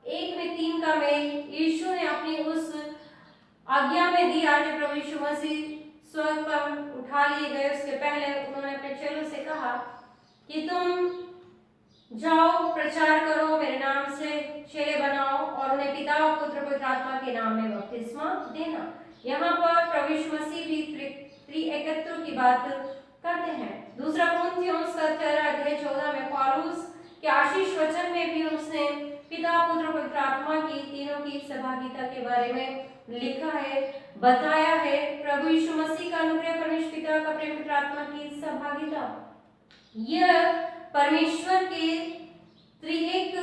एक में तीन का मेल यीशु ने अपनी उस आज्ञा में दिया जो प्रभु यीशु मसीह स्वर्ग पर उठा लिए गए। उसके पहले उन्होंने अपने चेलों से कहा कि तुम जाओ, प्रचार करो, मेरे नाम से चेले बनाओ और उन्हें पिता, पुत्र, पवित्र आत्मा के नाम में बपतिस्मा देना। यहाँ पर प्रभु यीशु मसीह भी त्रिएकत्व की बात करते हैं। दूसरा कुरिन्थियों उसका 14 में पौलुस के आशीष वचन में भी उसने पिता, पुत्र, पवित्र आत्मा की तीनों की सहभागिता के बारे में लिखा है, बताया है। प्रभु यीशु मसीह का अनुग्रह, परमेश्वर पिता का प्रेम, पवित्र आत्मा की सहभागिता, यह परमेश्वर के त्रिएक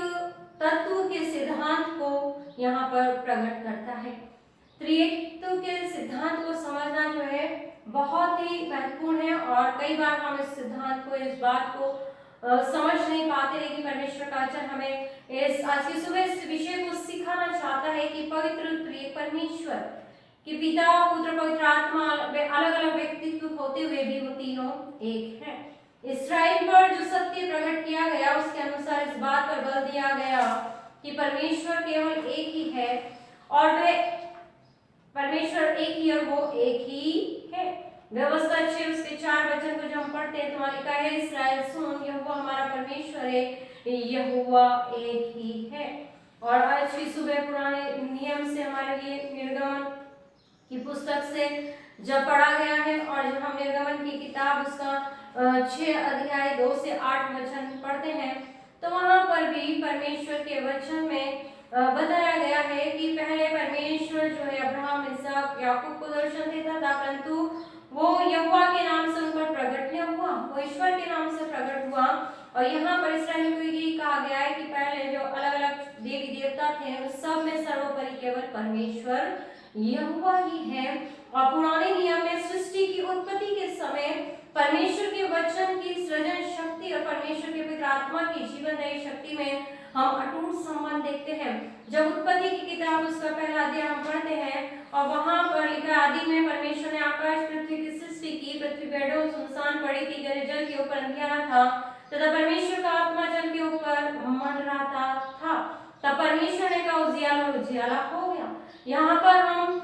तत्व के सिद्धांत को यहाँ पर प्रकट करता है। त्रिएकत्व के सिद्धांत को समझना जो है बहुत ही महत्वपूर्ण है, और कई बार हम इस सिद्धांत को, इस बात को समझ नहीं पाते, लेकिन परमेश्वर का वचन हमें इस आज की सुबह इस विषय को सिखाना चाहता है कि पवित्र त्रिएक परमेश्वर कि पिता, पुत्र, पवित्र आत्मा अलग अलग व्यक्तित्व होते हुए भी वो तीनों एक हैं। इस्राएल पर जो सत्य प्रकट किया गया उसके अनुसार इस बात पर बल दिया गया कि परमेश्वर केवल एक ही है, और वह परमेश्वर एक ही और वो एक ही है। व्यवस्था 6 उसके 4 वचन को जो हम पढ़ते हैं तो वहां लिखा है, इस्राएल सुन, यहोवा हमारा परमेश्वर है, यहोवा एक ही है। और आज की सुबह पुराने नियम से हमारे लिए निर्गमन की पुस्तक से जब पढ़ा गया है, और जब हम निर्गमन की किताब उसका 6 अध्याय 2 से 8 वचन पढ़ते हैं तो वहां पर भी परमेश्वर के वचन में बताया गया है कि पहले परमेश्वर जो है अब्राहम, इसहाक, याकूब को दर्शन देता था, परंतु वो यहोवा के नाम से उन पर प्रकट नहीं हुआ, वो ईश्वर के नाम से प्रकट हुआ। और यहाँ पर इस्राएलियों को ये कहा गया है कि पहले जो अलग अलग देवी देवता थे उस सब में सर्वोपरि केवल परमेश्वर यहोवा ही है। और पुराने नियम में सृष्टि की उत्पत्ति के समय परमेश्वर के वचन की सृजन शक्ति और परमेश्वर के पवित्र आत्मा की जीवनदायी शक्ति में हम अटूट संबंध देखते हैं। जब उत्पत्ति की किताब उसका पहला अध्याय हम पढ़ते हैं और वहां पर लिखा, आदि में परमेश्वर ने आकाश पृथ्वी की सृष्टि की, पृथ्वी बेडों सुनसान पड़ी थी, जल के ऊपर अंधियारा था, तथा परमेश्वर का आत्मा जल के ऊपर मंडराता था। तब परमेश्वर ने कहा उजियाला, और उजियाला हो गया। यहाँ पर हम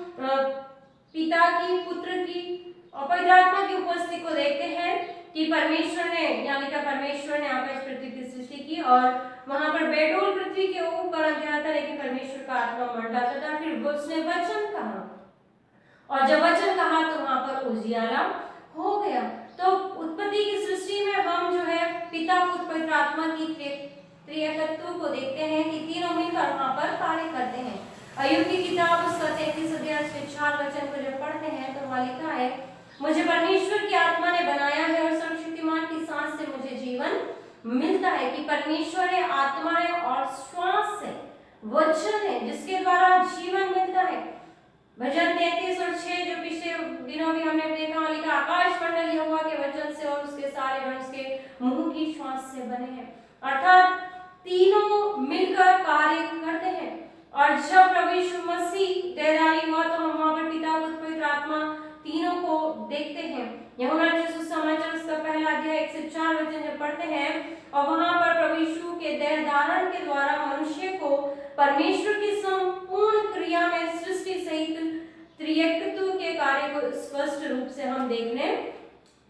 पिता की, पुत्र की और पवित्र आत्मा की उपस्थिति को देखते हैं कि परमेश्वर ने, यानी कि परमेश्वर ने आकाश पृथ्वी की सृष्टि की और वहां पर बेडोल पृथ्वी के ऊपर अंधेरा था, लेकिन परमेश्वर का आत्मा मंडराता था। फिर उसने वचन कहा, और जब वचन कहा तो वहां पर उजियाला हो गया। तो उत्पत्ति की सृष्टि में हम जो है पिता, पुत्र, पवित्र आत्मा की त्रिएकत्व को देखते हैं कि तीनों मिलकर वहां पर कार्य करते हैं। अय्यूब की किताब उसका 33 अध्याय के 4 वचन को जब पढ़ते हैं तो वहां लिखा है, मुझे परमेश्वर की आत्मा ने बनाया है और सर्वशक्तिमान की सांस से मुझे जीवन मिलता है। कि परमेश्वर है, आत्मा है और श्वास है, वचन है जिसके द्वारा जीवन मिलता है। भजन 33 और 6 जो पिछले दिनों भी हमने देखा, लिखा, आकाश मंडल यहोवा के वचन से और उसके सारे गण उसके मुंह की श्वास से बने हैं। अर्थात तीनों मिलकर कार्य करते हैं। और जब प्रभु यीशु मसीह देहधारी हुआ तो हम वहां पर पिता पुत्र पवित्र आत्मा तीनों को देखते हैं। यूहन्ना रचित सुसमाचार उसका पहला अध्याय 1 से 4 वचन जब पढ़ते हैं और वहां पर प्रभु यीशु के देह धारण के द्वारा मनुष्य को परमेश्वर की संपूर्ण क्रिया में सृष्टि सहित त्रिएकत्व के कार्य को स्पष्ट रूप से हम देखने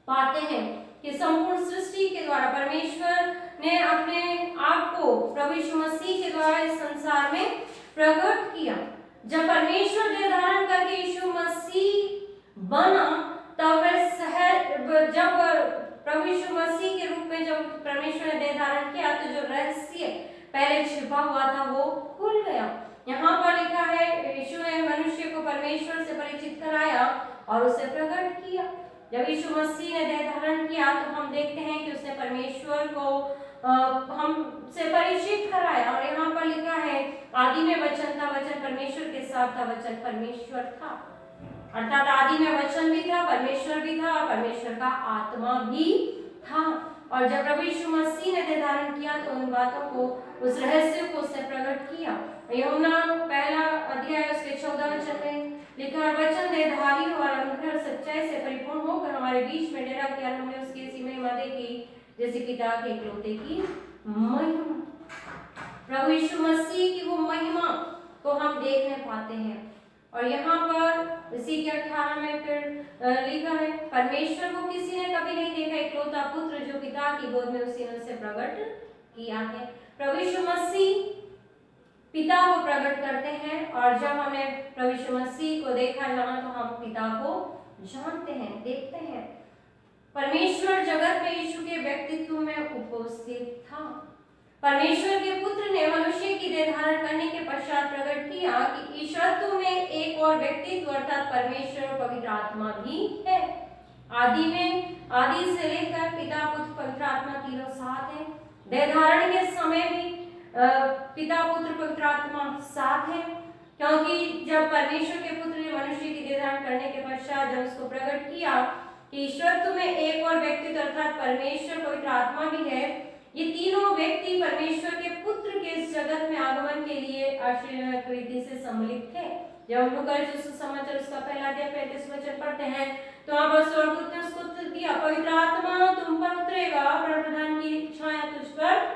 पाते हैं कि संपूर्ण सृष्टि के द्वारा परमेश्वर ने अपने आप को प्रभु यीशु मसीह के द्वारा इस संसार में प्रकट किया। जब परमेश्वर देह धारण करके यीशु मसीह बना तब जब प्रभु यीशु मसीह के रूप में जब परमेश्वर ने देह धारण किया तो जो रहस्य पहले छिपा हुआ था वो खुल गया। यहाँ पर लिखा है यीशु ने मनुष्य को परमेश्वर से परिचित कराया और उसे प्रकट किया। जब यीशु मसीह ने देह धारण किया तो हम देखते हैं कि उसने परमेश्वर को हमसे परिचित कराया। और यहाँ पर लिखा है आदि में वचन था, वचन परमेश्वर के साथ था, वचन परमेश्वर था। अर्थात आदि में वचन भी था, परमेश्वर भी था, परमेश्वर का आत्मा भी था। और जब प्रभु यीशु मसीह ने देह धारण किया तो उन बातों को, उस रहस्य को उसने प्रकट किया। यूहन्ना पहला अध्याय उसके 14 वचन में लिखा है वचन देहधारी और अनुग्रह और सच्चाई से परिपूर्ण होकर हमारे बीच में डेरा किया, हमने उसकी ऐसी महिमा देखी जैसे पिता के इकलौते की महिमा। प्रभु यीशु मसीह की वो महिमा को हम देखने पाते हैं। और यहाँ पर इसी के 18 में फिर लिखा है परमेश्वर को किसी ने कभी नहीं देखा, इकलौता पुत्र जो पिता की गोद में उसी ने उसे प्रकट किया है। प्रभु यीशु मसीह पिता को प्रकट करते हैं और जब हमने प्रभु यीशु मसीह को देखा जाना तो हम पिता को जानते हैं, देखते हैं। परमेश्वर जगत में यीशु के व्यक्तित्व में उपस्थित था। परमेश्वर के पुत्र ने मनुष्य की देह धारण करने के पश्चात प्रकट किया कि ईश्वरत्व में एक और व्यक्तित्व अर्थात परमेश्वर और पवित्र आत्मा भी है। आदि से लेकर पिता पुत्र पवित्र आत्मा तीनों साथ है। देह धारण के समय भी पिता पुत्र पवित्र आत्मा साथ है, क्योंकि जब परमेश्वर के पुत्र ने मनुष्य की देह धारण करने के पश्चात जब उसको प्रकट किया कि ईश्वरत्व में एक और व्यक्तित्व अर्थात परमेश्वर पवित्र आत्मा भी है, ये तीनों व्यक्ति परमेश्वर के पुत्र के इस जगत में आगमन के लिए आश्चर्यजनक रीति से सम्मिलित थे। जब हम लूका रचित सुसमाचार उसका पहला अध्याय 35 वचन पढ़ते हैं तो वहां पर स्वर्गदूत ने उसको उत्तर दिया, पवित्र आत्मा तुम पर उतरेगा, परमप्रधान की छाया तुझ पर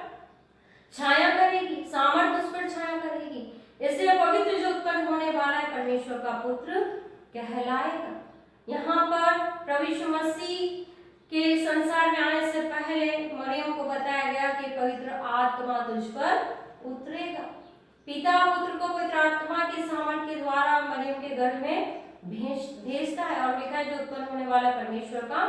छाया करेगी, सामर्थ तुझ पर छाया करेगी। इसलिए पवित्र जो उत्पन्न होने वाला है परमेश्वर का पुत्र कहलाएगा। यहाँ पर प्रभु यीशु मसीह के संसार में आने से पहले मरियम को बताया गया कि पवित्र आत्मा तुझ पर उतरेगा। पिता पुत्र को पवित्र आत्मा के सामर्थ के द्वारा मरियम के घर में भेजता है और लिखा है जो उत्पन्न होने वाला परमेश्वर का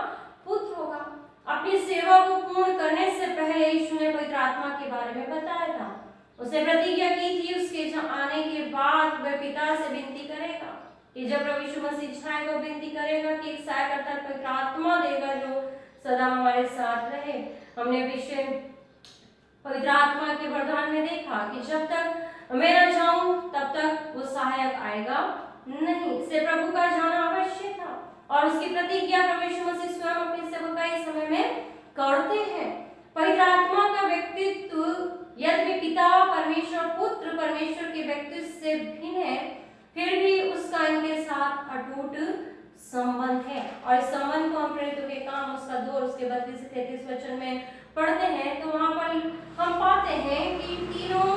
पुत्र होगा। अपनी सेवा को पूर्ण करने से पहले यीशु ने पवित्र आत्मा के बारे में बताया था। उसने प्रतिज्ञा की थी उसके आने के बाद वह पिता से विनती करेगा कि जब प्रभु यीशु मसीह छाएगा वो विनती करेगा कि एक सहायक अर्थात पवित्र आत्मा देगा जो सदा हमारे साथ रहे। हमने विषय पवित्र आत्मा के वरदान में देखा कि जब तक मैं न जाऊं तब तक वो सहायक आएगा नहीं। इससे प्रभु का जाना अवश्य था और उसकी प्रतिज्ञा प्रभु यीशु मसीह स्वयं अपनी सेवकाई समय में करते हैं। पवित्र आत्मा का व्यक्तित्व यद्यपि पिता परमेश्वर पुत्र परमेश्वर के व्यक्तित्व से भिन्न है, फिर भी उसका इनके साथ अटूट संबंध है। और इस संबंध को हम प्रेरितों के काम उसका 2 उसके 32 से 33 वचन में पढ़ते हैं तो वहां पर हम पाते हैं कि तीनों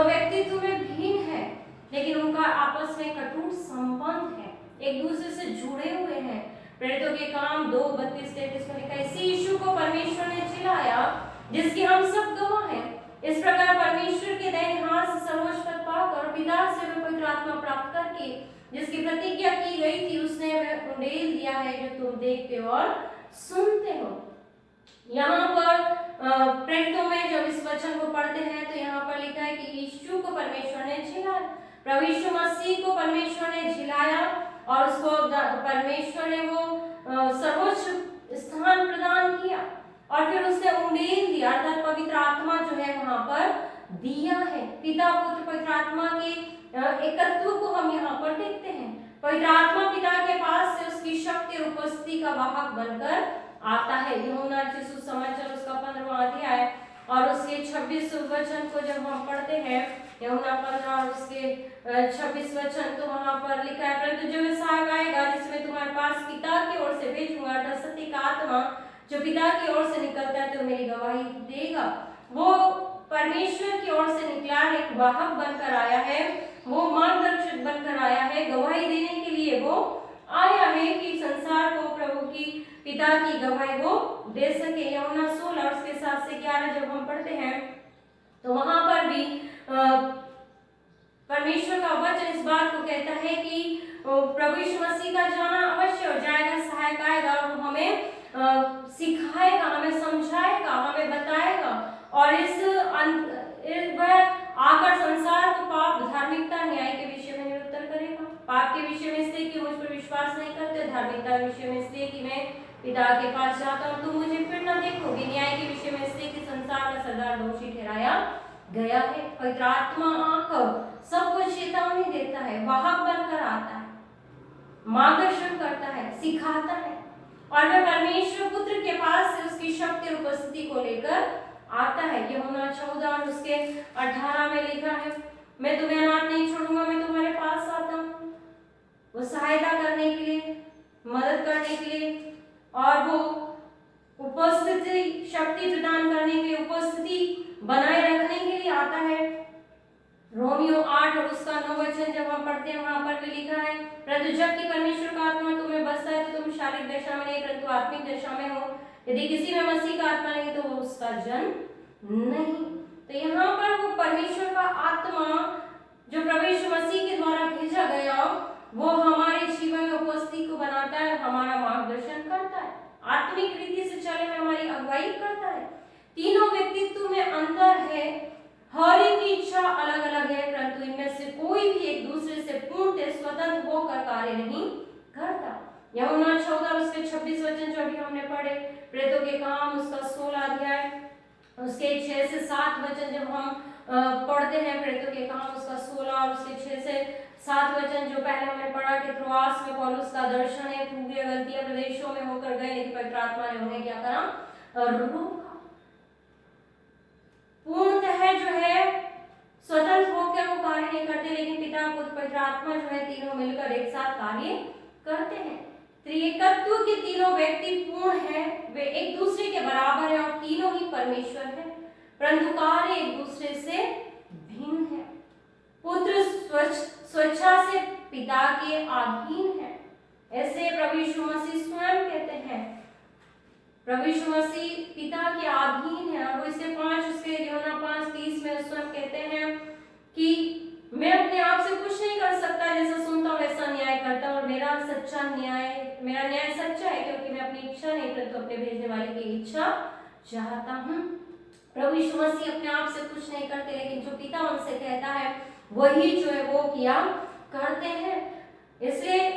व्यक्तित्व में भिन्न है लेकिन उनका आपस में अटूट संबंध है, एक दूसरे से जुड़े हुए हैं। प्रेरितों के काम 2 32 33 में लिखा है, इसी यीशु को परमेश्वर ने जिलाया जिसकी हम सब गवाह हैं। इस प्रकार परमेश्वर के दाहिने हाथ से सर्वोच्च पद पाकर पिता से पवित्र आत्मा प्राप्त करके जिसकी प्रतिज्ञा की गई थी उसने वह उंडेल दिया है जो तुम देखते हो और सुनते हो। यहाँ पर प्रेरितों में जब इस वचन को पढ़ते हैं तो यहाँ पर लिखा है कि यीशु को परमेश्वर ने जिलाया, प्रभु यीशु मसीह को परमेश्वर ने जिलाया और उसको परमेश्वर ने वो सर्वोच्च स्थान प्रदान किया और फिर उसने उंडेल दिया अर्थात पवित्र आत्मा जो है वहां पर दिया है। पिता पुत्र पवित्र आत्मा के एकत्व को हम यहाँ पर देखते हैं। पवित्र आत्मा पिता के पास से उसकी शक्ति और उपस्थिति का वाहक बनकर आता है। यूहन्ना रचित सुसमाचार उसका 15वां अध्याय और उसके 26 वचन को जब हम पढ़ते हैं, यूहन्ना 15 और उसके 26 वचन, तो वहां पर लिखा है, परंतु जो सहायक आएगा जिसमें तुम्हारे पास पिता की ओर से भेजूंगा, अर्थात सत्य का आत्मा जो पिता की ओर से निकलता है, तो मेरी गवाही देगा। वो परमेश्वर की ओर से निकला है, एक वाहक बनकर आया है, वो मार्गदर्शक बनकर आया है, गवाही देने के लिए वो आया है कि संसार को प्रभु की पिता की गवाही वो दे सके। यूहन्ना 16 और उसके 7 से 11 जब हम पढ़ते हैं, तो वहां पर भी परमेश्वर का वचन इस बात को कहता है कि प्रभु यीशु मसीह का जाना अवश्य हो जाएगा, सहायक आएगा, वो हमें सिखाएगा, हमें समझाएगा, हमें बताएगा, और वह आकर संसार को पाप, धार्मिकता, न्याय के विषय में निरुत्तर करेगा। पाप के विषय में इसलिए कि मुझ पर विश्वास नहीं करते, धार्मिकता के विषय में इसलिए कि मैं पिता के पास जाता हूँ, तुम मुझे फिर न देखोगे, न्याय के विषय में इसलिए कि संसार का सरदार दोषी ठहराया गया है। पवित्र आत्मा आकर सबको चेतावनी देता है, वाहक बनकर आता है, मार्गदर्शन करता है, सिखाता है, और वह परमेश्वर पुत्र के पास से उसकी शक्ति और उपस्थिति को लेकर आता है। यूहन्ना 14 और उसके 18 में लिखा है, मैं तुम्हें अनाथ नहीं छोड़ूंगा, मैं तुम्हारे पास आता हूँ। वो सहायता करने के लिए, मदद करने के लिए, और वो उपस्थिति, शक्ति प्रदान करने के लिए, उपस्थिति बनाए रखने के लिए आता है। रोमियो 8 और उसका 9 वचन जब हम पढ़ते हैं, वहां पर भी लिखा है, परंतु जबकि परमेश्वर का आत्मा तुम्हें बसता है, तो तुम शारीरिक दशा में नहीं परंतु आत्मिक दशा में हो। यदि किसी में मसीह का आत्मा नहीं, तो वो उसका जन्म नहीं। तो यहाँ पर वो परमेश्वर का आत्मा जो प्रभु यीशु मसीह के द्वारा भेजा गया, वो हमारे जीवन में उपस्थिति को बनाता है, हमारा मार्गदर्शन करता है, आत्मिक रीति से चलने में हमारी अगुवाई करता है। तीनों व्यक्तित्व में अंतर है, हर एक की इच्छा अलग अलग है, परंतु इनमें से कोई भी एक दूसरे से पूर्णतः स्वतंत्र होकर कार्य नहीं करता। यूहन्ना 14 उसके 26 वचन जो अभी हमने पढ़े, प्रेतों के काम उसका 16 अध्याय उसके 6 से 7 वचन जब हम पढ़ते हैं, प्रेतों के काम उसका 16 और उसके 6 से 7 वचन जो पहले हमने पढ़ा कि त्रोआस में पौलुस का दर्शन है, फ्रूगिया गलतिया प्रदेशों में होकर गए, लेकिन पवित्र आत्मा ने उन्हें क्या करा, रोका। पूर्णतः जो है स्वतंत्र होकर वो कार्य नहीं करते, लेकिन पिता पुत्र पवित्र आत्मा जो है तीनों मिलकर एक साथ कार्य करते हैं। त्रिएकत्व के तीनों व्यक्ति पूर्ण है, वे एक दूसरे के बराबर है और तीनों ही परमेश्वर है, परंतु कार्य एक दूसरे से भिन्न है। पुत्र स्वेच्छा से पिता के अधीन है, ऐसे प्रभु यीशु मसीह स्वयं कहते हैं। प्रभु यीशु मसीह पिता के अधीन है, और वो इसे 5 उसके यूहन्ना 5:30 में स्वयं कहते हैं कि मैं अपने आप से कुछ नहीं कर सकता, जैसा सुनता हूँ वैसा न्याय करता हूँ, और मेरा न्याय सच्चा है, क्योंकि मैं अपनी इच्छा नहीं परंतु अपने भेजने वाले की इच्छा चाहता हूँ। प्रभु यीशु मसीह अपने आप से कुछ नहीं करते, लेकिन जो पिता उनसे कहता है वही जो है वो किया करते हैं। इसलिए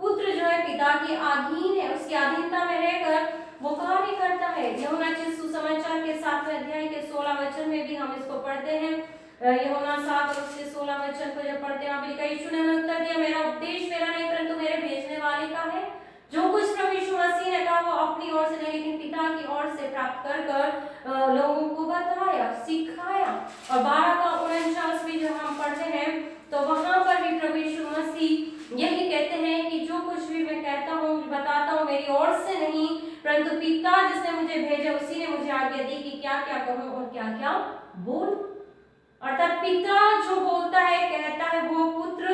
पुत्र जो है पिता के अधीन है, उसकी अधीनता में रहकर वो कार्य करता है। यूहन्ना सुसमाचार के 7वें अध्याय के 16 वचन में भी हम इसको पढ़ते हैं। यूहन्ना 7 और उसके 16 वचन को जब पढ़ते हैं, यीशु ने उत्तर दिया, मेरा उपदेश मेरा नहीं परंतु मेरे भेजने वाले का है। जो कुछ प्रभु यीशु मसीह ने कहा वो अपनी ओर से नहीं, लेकिन पिता की ओर से प्राप्त कर लोगों को बताया, सिखाया। और 12:49 भी जब हम पढ़ते हैं, तो वहां पर भी प्रभु यीशु मसीह यही कहते हैं कि जो कुछ भी मैं कहता हूँ, बताता हूँ, मेरी ओर से नहीं परंतु पिता जिसने मुझे भेजा उसी ने मुझे आज्ञा दी कि क्या क्या कहूँ और क्या क्या बोल। अर्थात पिता जो बोलता है, कहता है, वो पुत्र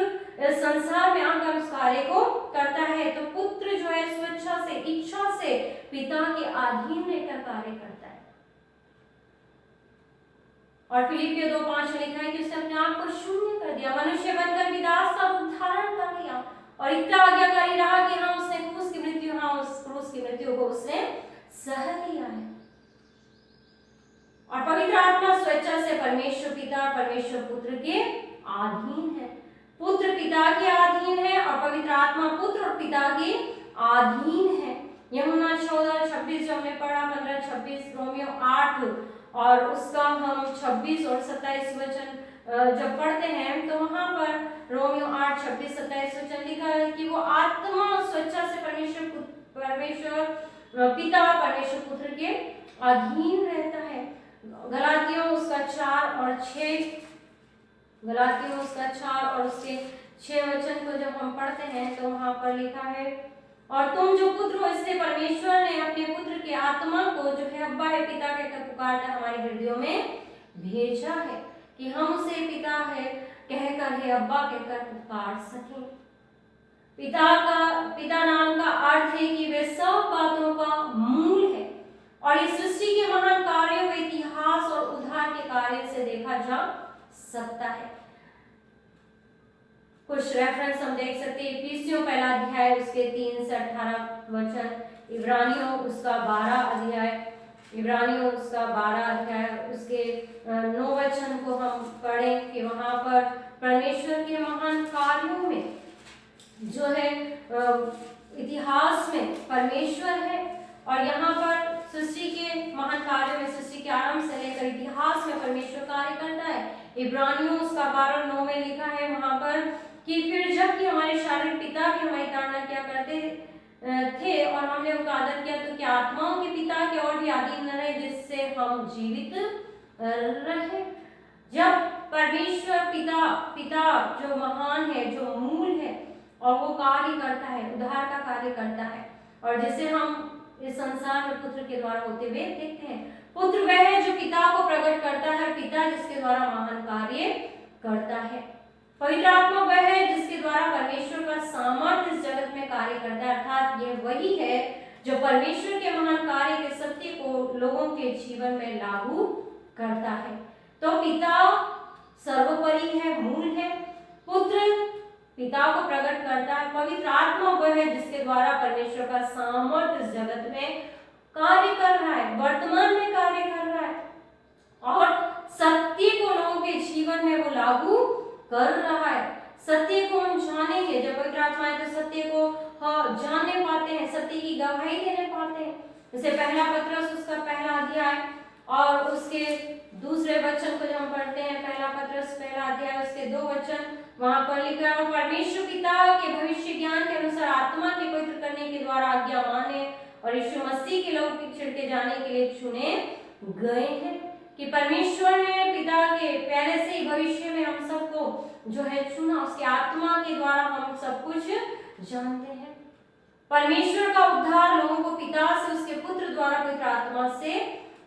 संसार में आकर उस कार्य को करता है। तो पुत्र जो है स्वेच्छा से, इच्छा से पिता के अधीन रहकर कार्य करता है। और फिलिपियों 2:5 में लिखा है कि उसने अपने आप को शून्य कर दिया, मनुष्य बनकर भी दास का रूप धारण कर लिया, और इतना आज्ञाकारी रहा कि हाँ उसने क्रूस की मृत्यु को उसने सह लिया है। और पवित्र आत्मा स्वेच्छा से परमेश्वर पिता, परमेश्वर पुत्र के अधीन है। पुत्र पिता के अधीन है और पवित्र आत्मा पुत्र और पिता के अधीन है। यूहन्ना 14:26 जो हमने पढ़ा, 15:26, रोमियो 8 और उसका हम 26 और 27 वचन जब पढ़ते हैं, तो वहां पर रोमियो 8:26-27 वचन लिखा है कि वो आत्मा स्वेच्छा से परमेश्वर पिता, परमेश्वर पुत्र के अधीन रहता है। गलातियों उसका 4 और 6, गलातियों उसका 4 और उसके 6 वचन को जब हम पढ़ते हैं तो वहां पर लिखा है, और तुम जो पुत्र हो इसलिए परमेश्वर ने अपने पुत्र के आत्मा को जो है अब्बा है पिता कहकर पुकारता हमारे हृदयों में भेजा है, कि हम उसे पिता है कहकर हे अब्बा कहकर पुकार सकें। पिता नाम का अर्थ है कि वे सब बातों का मूल है, और इस सृष्टि के महान कार्यों व इतिहास और उद्धार के कार्य से देखा जा सकता है। कुछ रेफरेंस हम देख सकते हैं, इफिसियों पहला अध्याय उसके 3 से 18 वचन, इब्रानियों उसका 12 अध्याय, इब्रानियों उसका 12 अध्याय उसके 9 वचन को हम पढ़ें कि वहां पर परमेश्वर के महान कार्यों में जो है इतिहास में परमेश्वर है, और यहाँ पर सृष्टि के महान कार्यों में, सृष्टि के आरंभ से लेकर इतिहास में परमेश्वर कार्य करता है। इब्रानियों उसका 12:9 में लिखा है वहां पर कि फिर जबकि हमारे शारीरिक पिता भी हमारी ताड़ना क्या करते थे और हमने उनका आदर किया, तो क्या आत्माओं के पिता के और भी अधीन न रहे जिससे हम जीवित रहे। जब परमेश्वर पिता जो महान है, जो मूल है, और वो कार्य करता है, उद्धार का कार्य करता है, और जिसे हम इस संसार में पुत्र के द्वारा होते हुए देखते हैं। पुत्र वह है जो पिता को प्रकट करता है, पिता जिसके द्वारा महान कार्य करता है। पवित्र आत्मा वह है जिसके द्वारा परमेश्वर का सामर्थ्य इस जगत में कार्य करता है, अर्थात यह वही है जो परमेश्वर के महान कार्य के सत्य को लोगों के जीवन में लागू करता है। तो पिता सर्वोपरि है, मूल है, पुत्र पिता को प्रकट करता है, पवित्र आत्मा वह है जिसके द्वारा परमेश्वर का सामर्थ्य इस जगत में कार्य कर रहा है, वर्तमान में कार्य कर रहा है, और सत्य को लोगों के जीवन में वो लागू कर रहा है। सत्य को हम जानेंगे, जब पवित्र आत्मा है तो सत्य को जानने पाते हैं, सत्य की गवाही देने पाते हैं। जैसे पहला पत्रस उसका पहला अध्याय और उसके दूसरे वचन को जब हम पढ़ते हैं, पहला पत्रस पहला अध्याय उसके 2 वचन, वहां पर लिखा है, परमेश्वर पिता के भविष्य ज्ञान के अनुसार आत्मा के पवित्र करने के द्वारा आज्ञा माने और यीशु मसीह के लोग छिड़के जाने के लिए चुने गए हैं। कि परमेश्वर ने पिता के पहले से ही भविष्य में हम सबको जो है चुना, उसके आत्मा के द्वारा हम सब कुछ जानते हैं। परमेश्वर का उद्धार लोगों को पिता से उसके पुत्र द्वारा पवित्र आत्मा से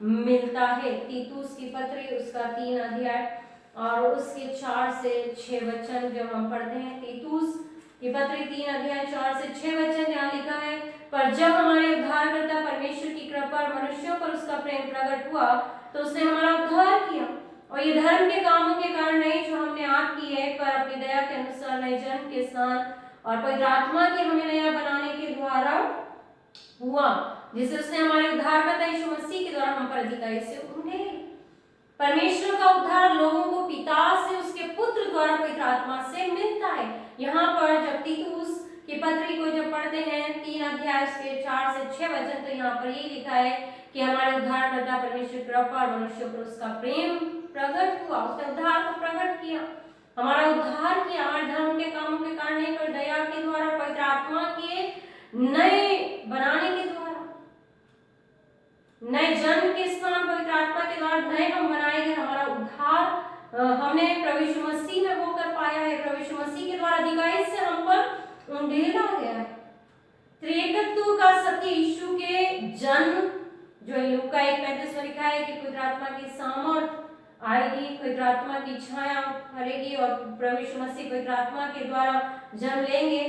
मिलता है। तीतुस की पत्री उसका 3 अध्याय और उसके 4 से 6 वचन जब हम पढ़ते हैं, तीतुस की पत्री 3 अध्याय 4 से 6 वचन जहाँ लिखा है, पर जब हमारे उद्धारकर्ता परमेश्वर की कृपा और मनुष्यों पर उसका प्रेम प्रकट हुआ तो उसने हमारा उद्धार किया, और ये धर्म के कामों के कारण नहीं जो हमने आप की है, पर अपनी दया के अनुसार नए जन्म के स्नान और पवित्र आत्मा के हमें नया बनाने के द्वारा हुआ, जिसे उसने हमारे उद्धारकर्ता यीशु मसीह के द्वारा हम पर अधिकारी से उन्हें। परमेश्वर का उद्धार लोगों को पिता से उसके पुत्र द्वारा पवित्र आत्मा से मिलता है। यहाँ पर जब तीतुस की पत्री को जब पढ़ते हैं 3 अध्याय उसके 4 से 6 वचन, तो यहाँ पर ये लिखा है कि हमारे उद्धारकर्ता परमेश्वर कृपा और मनुष्यों पर उसका प्रेम प्रकट हुआ, उसने उद्धार को प्रकट किया, हमारा उद्धार किया, हमारे धर्म के कामों के कारण नहीं, पर दया के द्वारा पवित्र आत्मा के नए बनाने के द्वारा, नए जन्म के स्नान पवित्र आत्मा के द्वारा नए हम बनाए गए। हमारा उद्धार हमने प्रभु यीशु मसीह में होकर पाया है, प्रभु यीशु मसीह के द्वारा अधिकारी से हम पर उंडेला गया है। त्रिएकत्व का सत्य यीशु के जन्म जो लूका 1:35 में लिखा है कि पवित्र आत्मा की सामर्थ आएगी, पवित्र आत्मा की छाया फैलेगी और प्रभु यीशु मसीह पवित्र आत्मा के द्वारा जन्म लेंगे।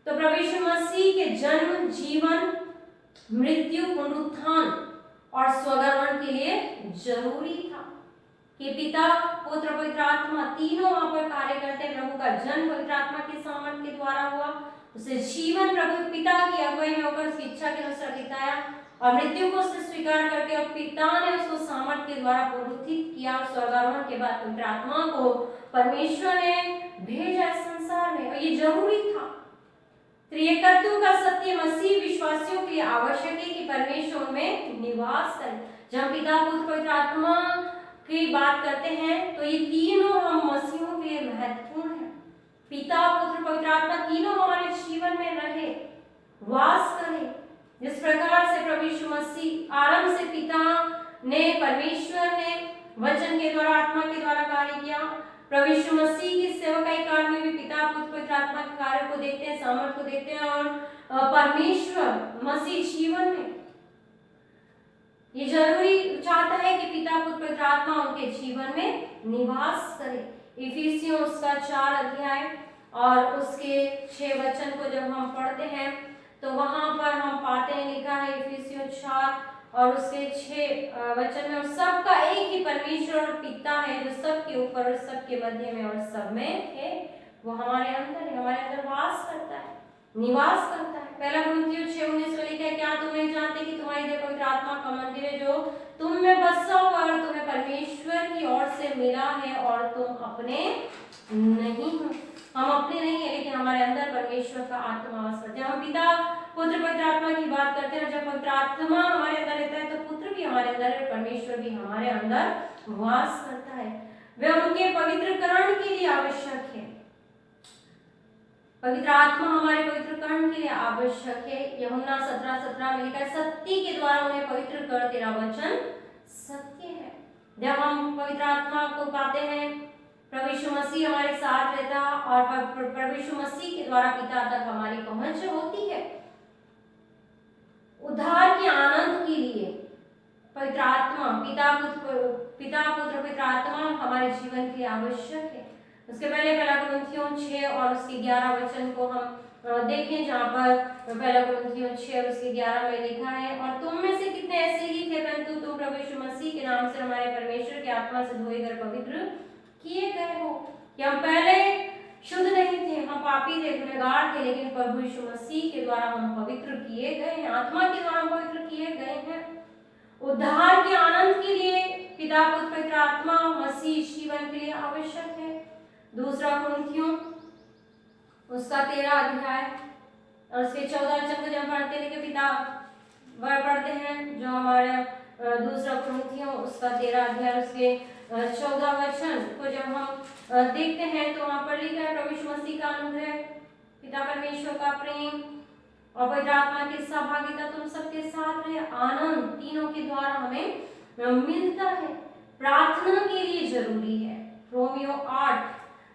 तो प्रभु यीशु मसीह के जन्म, जीवन, मृत्यु, पुनरुत्थान और स्वगमन के लिए जरूरी था कि पिता, पुत्र, पवित्र आत्मा तीनों वहां पर कार्य करते हैं। प्रभु का जन्म पवित्र आत्मा के सामर्थ के द्वारा हुआ, उसे जीवन प्रभु पिता की अगुवाई में होकर उसकी इच्छा के अनुसार बिताया, और मृत्यु को उसने स्वीकार करके और पिता ने उसको सामर्थ के द्वारा पुनरुत्थित किया, और स्वर्गारोहण के बाद पवित्र आत्मा को परमेश्वर ने भेजा इस संसार में, और ये जरूरी था। त्रिएकत्व का सत्य मसीह विश्वासियों के लिए आवश्यक है कि परमेश्वर में निवास करे। जब पिता, पुत्र, पवित्र आत्मा की बात करते हैं तो ये तीनों हम मसीहों के लिए महत्वपूर्ण है। पिता, पुत्र, पवित्र आत्मा तीनों हमारे जीवन में रहे, वास करे। जिस प्रकार से प्रभु यीशु मसीह आरंभ से पिता ने परमेश्वर ने वचन के द्वारा आत्मा के द्वारा कार्य किया। प्रभु यीशु मसीह की सेवकाई काल में भी पिता पुत्र पवित्र आत्मा के कार्य को देखते हैं, सामर्थ को देखते हैं, और परमेश्वर मसीह जीवन में ये जरूरी चाहता है कि पिता पुत्र पवित्र आत्मा उनके जीवन में निवास करे। इफिसियों उसका 4 अध्याय और उसके 6 वचन को जब हम पढ़ते हैं तो वहां पर हम पाते हैं, लिखा है इफिसियों 4 और उसके 6 वचन में, और सबका एक ही परमेश्वर और पिता है जो सबके ऊपर और सबके मध्य में और सब में है। वो हमारे अंदर है, हमारे अंदर वास करता है, निवास करता है। पहला कुरिन्थियों 6:19 में लिखा है, क्या तुम नहीं जानते कि तुम्हारी देह पवित्र आत्मा का मंदिर है जो तुम में बसा हुआ और तुम्हें परमेश्वर की ओर से मिला है और तुम अपने नहीं हो। हम अपने नहीं है, लेकिन हमारे अंदर परमेश्वर का आत्मा वास करता है। हम पिता पुत्र पवित्र आत्मा की बात करते हैं, और जब पवित्र आत्मा हमारे अंदर रहता है तो पुत्र भी हमारे अंदर है, परमेश्वर भी हमारे अंदर वास करता है। वह उनके पवित्रकरण के लिए आवश्यक है। पवित्र आत्मा हमारे पवित्रकरण के लिए आवश्यक है। यूहन्ना 17:17 में लिखा है, सत्य के द्वारा उन्हें पवित्र कर, तेरा वचन सत्य है। जब हम पवित्र आत्मा को पाते हैं, प्रभु यीशु मसीह हमारे साथ रहता और प्रभु यीशु मसीह के द्वारा पिता तक हमारी पहुंच होती है। उद्धार के आनंद के लिए पवित्र आत्मा पिता पुत्र पवित्र आत्मा हमारे जीवन के लिए आवश्यक है। उसके पहले पहला कुरिन्थियों 6 और उसके 11 वचन को हम देखें, जहाँ पर पहला कुरिन्थियों 6 और उसके 11 में लिखा है, और तुम में से कितने ऐसे ही थे, परंतु तुम प्रभु यीशु मसीह के नाम से हमारे परमेश्वर के आत्मा से धोए कर पवित्र किए गए हो। कि हम पहले शुद्ध नहीं थे, हम पापी थे, गुनहगार थे, लेकिन प्रभु यीशु मसीह के द्वारा हम पवित्र किए गए हैं, आत्मा के द्वारा हम पवित्र किए गए हैं। उद्धार के आनंद के लिए पिता पुत्र पवित्र आत्मा मसीह जीवन के लिए आवश्यक है। दूसरा कुरिन्थियों उसका 13 अध्याय और उसके 14 वचन को जब पढ़ते हैं, कि पिता वह पढ़ते हैं जो हमारे दूसरा कुरिन्थियों उसका 13 अध्याय उसके 14 वचन को जब हम देखते हैं तो वहां पर लिखा है, प्रभु यीशु मसीह का अनुग्रह, पिता परमेश्वर का प्रेम और पवित्र आत्मा की सहभागिता तुम सबके साथ रहे। आनंद तीनों के द्वारा हमें मिलता है। प्रार्थना के लिए जरूरी है। रोमियो 8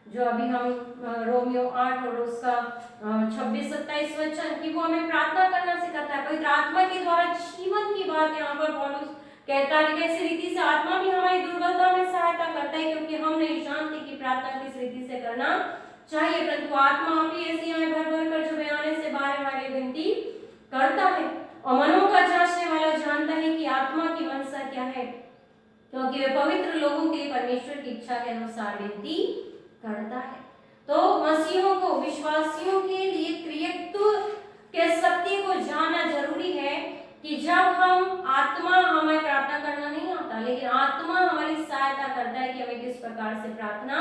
जो अभी हम रोमियो 8 और उसका 26-27 वचन कि वो हमें प्रार्थना करना सिखाता है। पवित्र आत्मा के द्वारा जीवन की बात यहाँ पर पौलुस कहता है। कैसी रीति से आत्मा भी हमारी दुर्बलता में सहायता करता है, क्योंकि हम नहीं जानते कि प्रार्थना किस रीति से करना चाहिए, परंतु आत्मा अपनी ऐसी आए भर भर कर जो बयाने से बाहर वाली विनती करता है। और मनों का जांचने वाला जानता है कि आत्मा की मनसा क्या है, क्योंकि वे पवित्र लोगों के लिए परमेश्वर की इच्छा के अनुसार विनती करता है। तो मसीहों को, विश्वासियों के लिए त्रिएकत्व के सत्य को जानना जरूरी है कि जब हम आत्मा, हमें प्रार्थना करना नहीं आता, लेकिन आत्मा हमारी सहायता करता है कि हमें किस प्रकार से प्रार्थना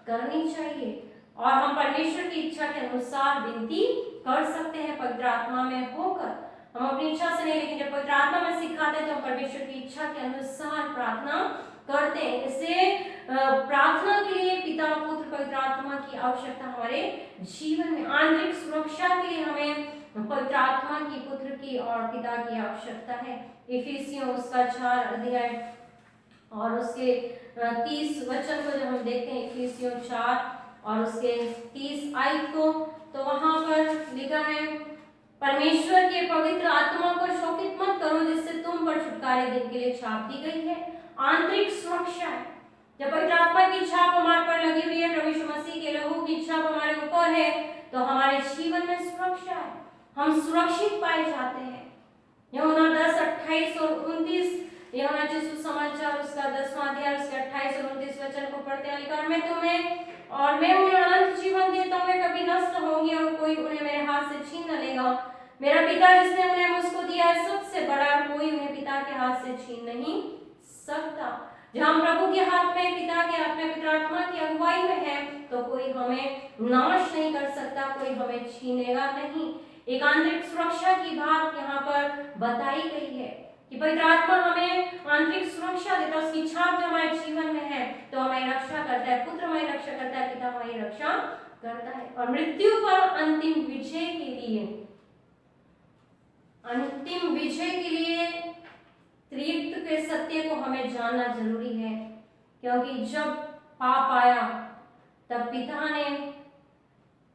करनी चाहिए, और हम परमेश्वर की इच्छा के अनुसार विनती कर सकते हैं पवित्र आत्मा में होकर। हम अपनी इच्छा से नहीं, लेकिन जब पवित्र आत्मा में सिखाते हैं तो हम परमेश्वर की इच्छा के अनुसार प्रार्थना करते हैं। इससे प्रार्थना के लिए पिता पुत्र पवित्र आत्मा की आवश्यकता हमारे जीवन में। आंतरिक सुरक्षा के लिए हमें पवित्र आत्मा की, पुत्र की और पिता की आवश्यकता है। इफिसियों उसका 4 अध्याय और उसके 30 वचन को जब हम देखते हैं, इफिसियों 4 और उसके 30 आयत को, तो वहां पर लिखा है, परमेश्वर के पवित्र आत्मा को शोकित मत करो जिससे तुम पर छुटकारे दिन के लिए छाप दी गई है। आंतरिक सुरक्षा है। जब पवित्र आत्मा की छाप हमारे पर लगी हुई है, प्रभु यीशु मसीह के लहू की छाप हमारे ऊपर है, तो हमारे जीवन में सुरक्षा है, हम सुरक्षित पाए जाते हैं। यूहन्ना 10:28 और 29, यूहन्ना सुसमाचार उसका 10वां अध्याय उसके 28 और 29 वचन को पढ़ते हैं, लिखा है, मैं उन्हें अनंत जीवन देता हूँ, वे कभी नष्ट होंगे और कोई उन्हें मेरे हाथ से छीन न लेगा। मेरा पिता जिसने उन्हें मुझको दिया है सबसे बड़ा, कोई उन्हें पिता के हाथ से छीन नहीं सकता। जहाँ प्रभु के हाथ में, पिता के हाथ में, पवित्र आत्मा की अगुवाई में है, तो कोई हमें नाश नहीं कर सकता, कोई हमें छीनेगा नहीं। एक आंतरिक सुरक्षा की बात यहाँ पर बताई गई है कि पवित्र आत्मा हमें आंतरिक सुरक्षा देता है, उसकी छाप जो हमारे जीवन में है तो हमारी रक्षा करता है, पुत्र हमारी रक्षा करता है, पिता हमारी रक्षा करता है। और मृत्यु पर अंतिम विजय के लिए त्रित्व के सत्य को हमें जानना जरूरी है, क्योंकि जब पाप आया तब पिता ने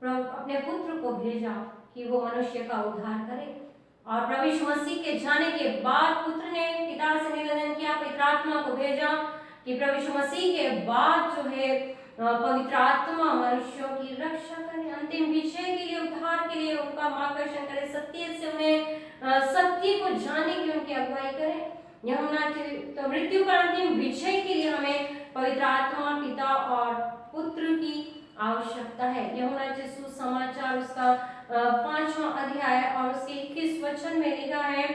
अपने पुत्र को भेजा कि वो मनुष्य का उद्धार करे। और प्रभु यीशु मसीह के जाने के बाद पुत्र ने पिता से निवेदन किया, पवित्र आत्मा को भेजा कि प्रभु यीशु मसीह के बाद जो है पवित्र आत्मा मनुष्यों की रक्षा करे, अंतिम विजय के लिए, उद्धार के लिए उनका मार्गदर्शन करे, सत्य से उन्हें सत्य को जानने की उनकी अगुवाई करे। यूहन्ना तो मृत्यु पर अंतिम विजय के लिए हमें पवित्र आत्मा, पिता और पुत्र की आवश्यकता है। यूहन्ना सुसमाचार उसका 5वां अध्याय और उसके 21 वचन में लिखा है,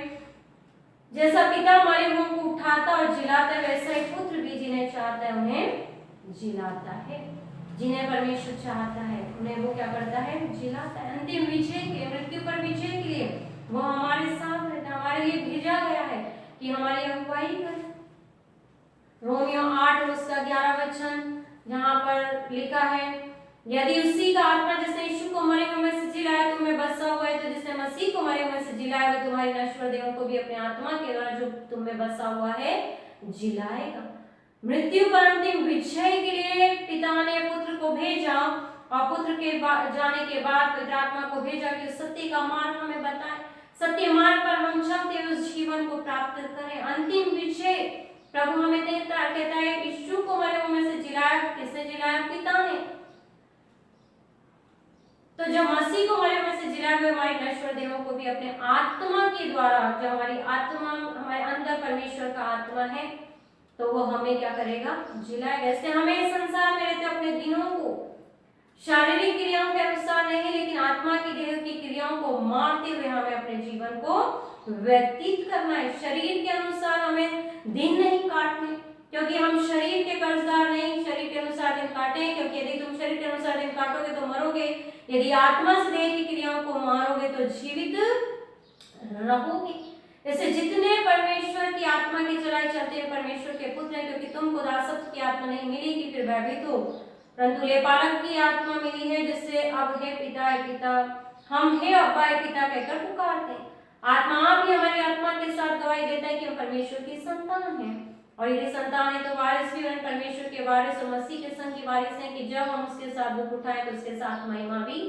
जैसा पिता मरे हुओं को उठाता और जिलाता है, वैसा ही पुत्र भी जिन्हें चाहता है उन्हें जिलाता है। जिन्हें परमेश्वर चाहता है उन्हें वो क्या करता है? जिलाता है। अंतिम विजय के, मृत्यु पर विजय के लिए वो हमारे साथ रहता है, हमारे लिए भेजा गया है कि हमारी अगुवाई करे। रोमियो 8 उसका 11 वचन जहाँ पर लिखा है, यदि उसी का आत्मा जिसने यीशु को मरे हुए में से जिलाया तुम में बसा हुआ है, तो जिसने मसीह को मरे हुए में से जिलाया वह तुम्हारी नश्वर देह को भी अपने आत्मा के द्वारा जो तुम में बसा हुआ है जिलाएगा। मृत्यु पर अंतिम विजय के लिए पिता ने पुत्र को भेजा और पुत्र के जाने के बाद पवित्र आत्मा को भेजा कि उस सत्य का मार्ग हमें बताए, सत्य मार्ग पर हम चलते उस जीवन को प्राप्त करें। अंतिम विजय प्रभु हमें देता, कहता है यीशु को मरे हुए में से जिलाया, किसने जिलाया? पिता ने। तो जब मसीह को मरे हुए से जिलाया हुए हमारी नश्वर देहों को भी अपने आत्मा के द्वारा, जो हमारी आत्मा हमारे अंदर परमेश्वर का आत्मा है, तो वो हमें क्या करेगा? जिलाएगा। इससे हमें संसार में रहते अपने दिनों को शारीरिक क्रियाओं के अनुसार नहीं, लेकिन आत्मा की देह की क्रियाओं को मानते हुए हमें अपने जीवन को व्यतीत करना है। शरीर के अनुसार हमें दिन नहीं काटने, क्योंकि हम शरीर के कर्जदार नहीं, शरीर के अनुसार दिन काटें, क्योंकि यदि तुम शरीर के अनुसार दिन काटोगे तो मरोगे, यदि आत्मा से देह की क्रियाओं को मारोगे तो जीवित रहोगे। ऐसे जितने परमेश्वर की आत्मा की चलाई चलते हैं परमेश्वर के पुत्र हैं, क्योंकि तुमको दासत्व की आत्मा नहीं मिली कि फिर भयभीत हो, परंतु लेपालक की आत्मा मिली है, जिससे अब हे पिता, है पिता, हम हे अब्बा, है पिता कहकर पुकारते हैं। आत्मा आप ही हमारी आत्मा के साथ गवाही देता है कि हम परमेश्वर की संतान हैं, और यदि संतान है तो वारिस भी, और परमेश्वर के वारिस और मसीह के संग की वारिस हैं कि जब हम उसके साथ दुख उठाएं तो उसके साथ महिमा भी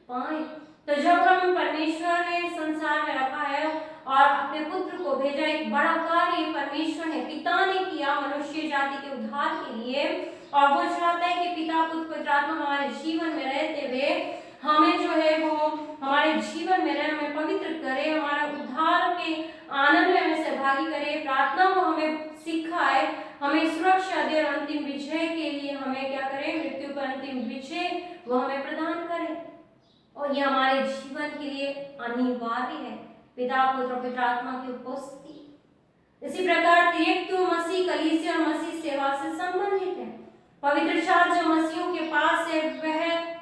पाएं। तो जब हम परमेश्वर ने संसार में रखा है और अपने पुत्र को भेजा, एक बड़ा कार्य परमेश्वर ने, पिता ने किया मनुष्य जाति के उद्धार के लिए, और वो चाहता है कि पिता, पुत्र, पवित्र आत्मा हमारे जीवन में रहते हुए हमें जो है वो हमारे जीवन में रहे, हमें पवित्र करे, हमारा उद्धार के आनंद में हमें सहभागी करे, प्रार्थना को हमें सिखाए, हमें सुरक्षा दे, और अंतिम विजय के लिए हमें क्या करे? मृत्यु पर अंतिम विजय वो हमें प्रदान करे। और ये हमारे जीवन के लिए अनिवार्य है, पिता, पुत्र, पवित्र आत्मा की उपस्थिति। इसी प्रकार त्रित्व मसीह कलीसिया और मसीह सेवा से संबंधित है। पवित्र शास्त्र जो मसीहों के पास है वह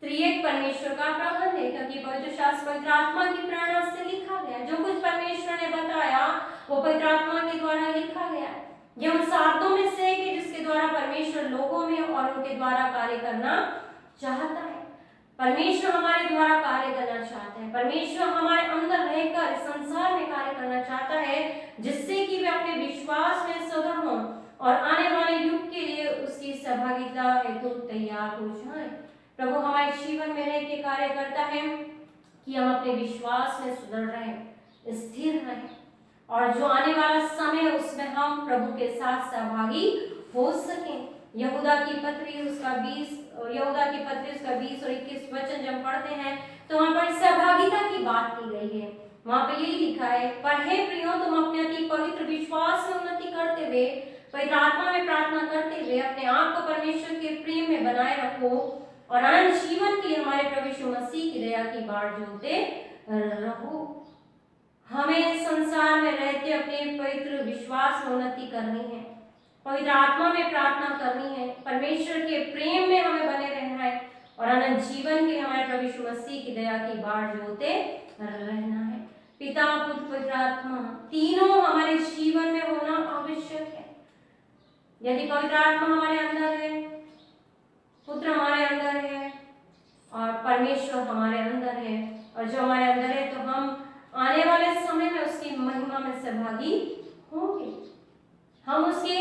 त्रिएक परमेश्वर का प्रबंध है, क्योंकि पवित्र शास्त्र पवित्र आत्मा की प्रेरणा से लिखा गया। जो कुछ परमेश्वर ने बताया वो पवित्र आत्मा के द्वारा लिखा गया है। ये उन साधनों में से है कि जिसके द्वारा परमेश्वर लोगों में और उनके द्वारा कार्य करना चाहता है। परमेश्वर हमारे द्वारा कार्य करना चाहता है, परमेश्वर हमारे अंदर रहकर संसार में कार्य करना चाहता है, जिससे कि वे अपने विश्वास में सदृढ़ हों और आने वाले युग के लिए उसकी सहभागिता हेतु तैयार हो जाएं। प्रभु हमारे जीवन में रह के कार्य करता है कि हम अपने विश्वास में सुदृढ़ रहें, स्थिर रहें, और जो आने वाला समय उसमें हम प्रभु के साथ सहभागी हो सकें। यहूदा की पत्री उसका 20 और 21 वचन जब पढ़ते हैं तो वहां पर सहभागिता की बात की गई है। वहां पर यही लिखा है, पर हे प्रियो, तुम अपने अति पवित्र विश्वास में उन्नति करते हुए, पवित्र आत्मा में प्रार्थना करते हुए अपने आप को परमेश्वर के प्रेम में बनाए रखो, और अनंत जीवन के लिए हमारे प्रभु यीशु मसीह की दया की बाट जोते रहो। हमें संसार में रहते अपने पवित्र विश्वास में उन्नति करनी है, पवित्र आत्मा में प्रार्थना करनी है, परमेश्वर के प्रेम में हमें बने रहना है, और अनंत जीवन के लिए हमारे प्रभु यीशु मसीह की दया की बाट जोते रहना है। पिता, पुत्र, पवित्र आत्मा तीनों हमारे जीवन में होना आवश्यक है। यदि पवित्र आत्मा हमारे अंदर है, पुत्र हमारे अंदर है और परमेश्वर हमारे अंदर है, और जो हमारे अंदर है, तो हम आने वाले समय में उसकी महिमा में सहभागी होंगे। हम उसकी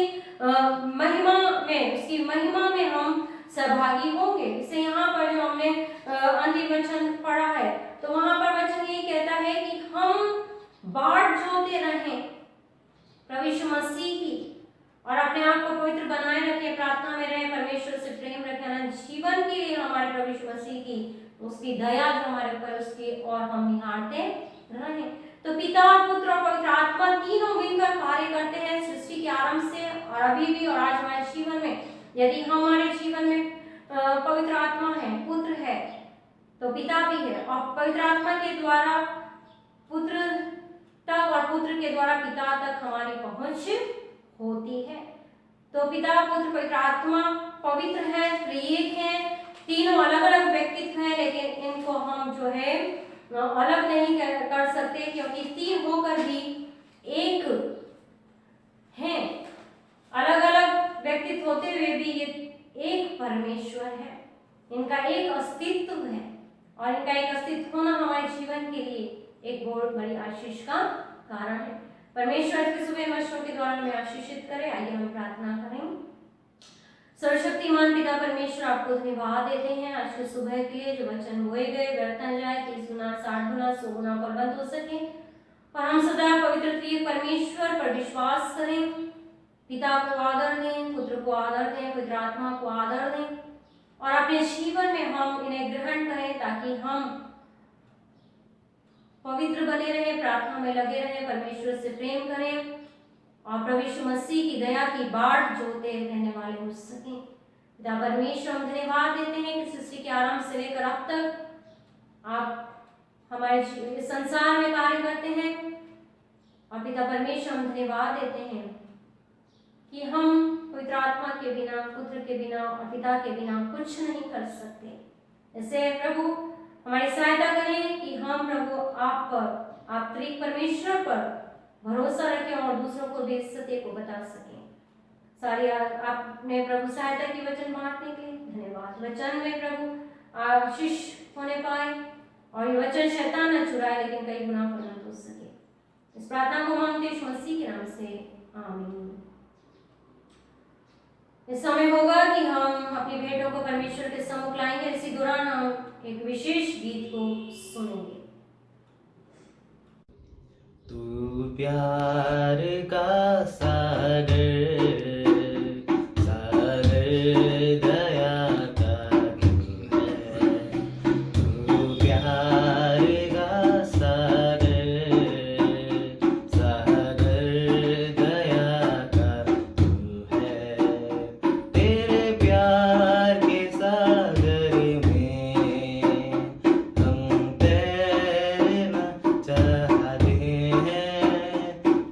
महिमा में हम सहभागी होंगे। इसे यहाँ पर जो हमने अंतिम वचन पढ़ा है, तो वहां पर वचन ये कहता है कि हम बाट जोते रहें प्रभु यीशु मसीह की, और अपने आप को पवित्र बनाए रखें, प्रार्थना में रहें, परमेश्वर से प्रेम रखें, अनंत जीवन के लिए हमारे प्रभु यीशु मसीह की उसकी दया जो हमारे ऊपर उसकी और हम निहारते रहें। तो पिता और पुत्र और पवित्र आत्मा तीनों मिलकर कार्य करते हैं सृष्टि के आरंभ से और अभी भी और आज हमारे जीवन में। यदि हमारे जीवन में पवित्र आत्मा है, पुत्र है, तो पिता भी है, और पवित्र आत्मा के द्वारा पुत्र तक और पुत्र के द्वारा पिता तक हमारी पहुंच होती है। तो पिता, पुत्र, पवित्र आत्मा पवित्र है, त्रिएक है, तीनों अलग अलग व्यक्तित्व हैं, लेकिन इनको हम जो है अलग नहीं कर सकते, क्योंकि तीन होकर भी एक हैं। अलग अलग व्यक्तित्व होते हुए भी ये एक परमेश्वर है, इनका एक अस्तित्व है, और इनका एक अस्तित्व होना हमारे जीवन के लिए एक बहुत बड़ी आशीष का कारण है। परमेश्वर के सुबह वचनों के द्वारा हमें आशीषित करे। आइए हम प्रार्थना करें। सर्वशक्तिमान पिता परमेश्वर, आपको धन्यवाद देते हैं आज के सुबह के लिए, जो वचन बोए गए व्यर्थ न जाए, 30 गुना 60 गुना 100 गुना फलवंत हो सके, और हम सदा पवित्र त्रिएक परमेश्वर पर विश्वास करें। पिता को आदर दें, पुत्र को आदर दें, पवित्र आत्मा को आदर दें, और अपने जीवन में हम इन्हें ग्रहण करें, ताकि हम पवित्र बने रहें, प्रार्थना में लगे रहें, परमेश्वर से प्रेम करें, और प्रभु यीशु मसीह की दया की बाट जोते रहने वाले हो सकें। पिता परमेश्वर, हम धन्यवाद देते हैं कि सृष्टि के आरंभ से लेकर अब तक आप हमारे संसार में कार्य करते हैं, और पिता परमेश्वर हम धन्यवाद देते हैं कि हम पवित्र आत्मा के बिना, पुत्र के बिना और पिता के बिना कुछ नहीं कर सकते। ऐसे प्रभु हमारी सहायता करें कि हम प्रभु आप पर, आप त्रिएक परमेश्वर पर भरोसा रखें और दूसरों को भी इस सत्य को बता सकें। सारी आपने प्रभु सहायता की वचन बांटने के लिए धन्यवाद। वचन में प्रभु आशीष होने पाए, और ये वचन शैतान न चुराए, लेकिन कई गुना फलवंत हो सके। इस प्रार्थना को मांगते यीशु मसीह के नाम से, आमीन। इस समय होगा कि हम अपनी भेंटों को परमेश्वर के सम्मुख लाएंगे। इसी दौरान हम एक विशेष गीत को सुनेंगे। तू प्यार का सागर, सागर दया का तू है। तू प्यार का सागर, सागर दया का तू है। तेरे प्यार के सागर में हम तैरना चाहते हैं।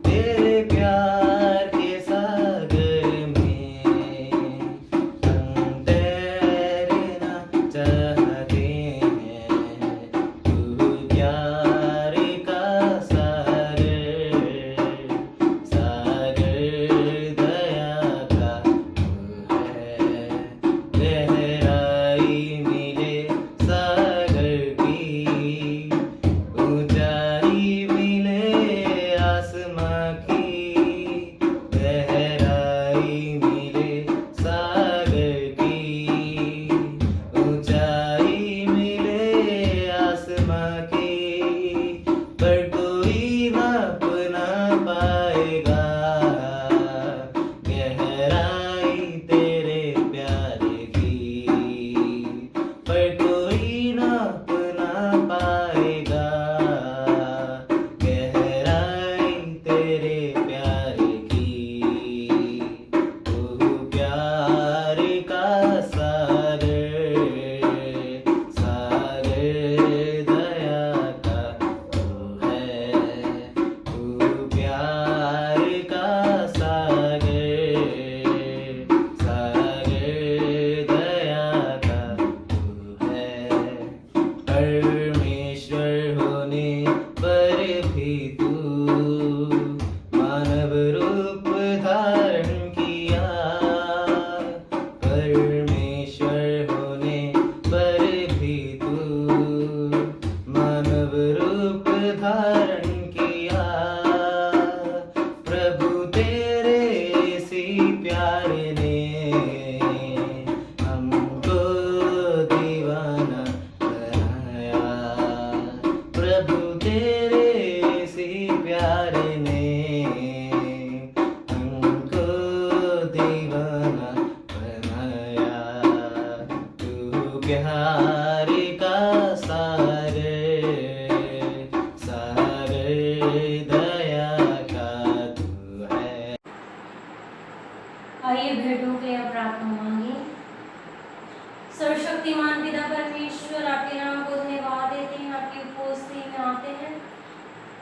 तेरे प्यार के सागर में हम तैरना चाहते हैं। तू प्यार का सागर, सागर दया का तू है। गहराई मिले सागर की, ऊंचाई मिले आसमां की। गहराई मिले सागर की, ऊंचाई मिले आसमां की। पर कोई नाप ना पाएगा गहराई तेरे प्यार की। पर कोई नाप ना पाएगा गहराई तेरे प्यार की। तू प्यार का सागर, सागर दया का तू है। तू प्यार का सागर, सागर दया का तू है। परमेश्वर होने पर भी तू मानव रूप धारण किया। परमेश्वर होने पर भी तू मानव रूप धारण किया। प्रभु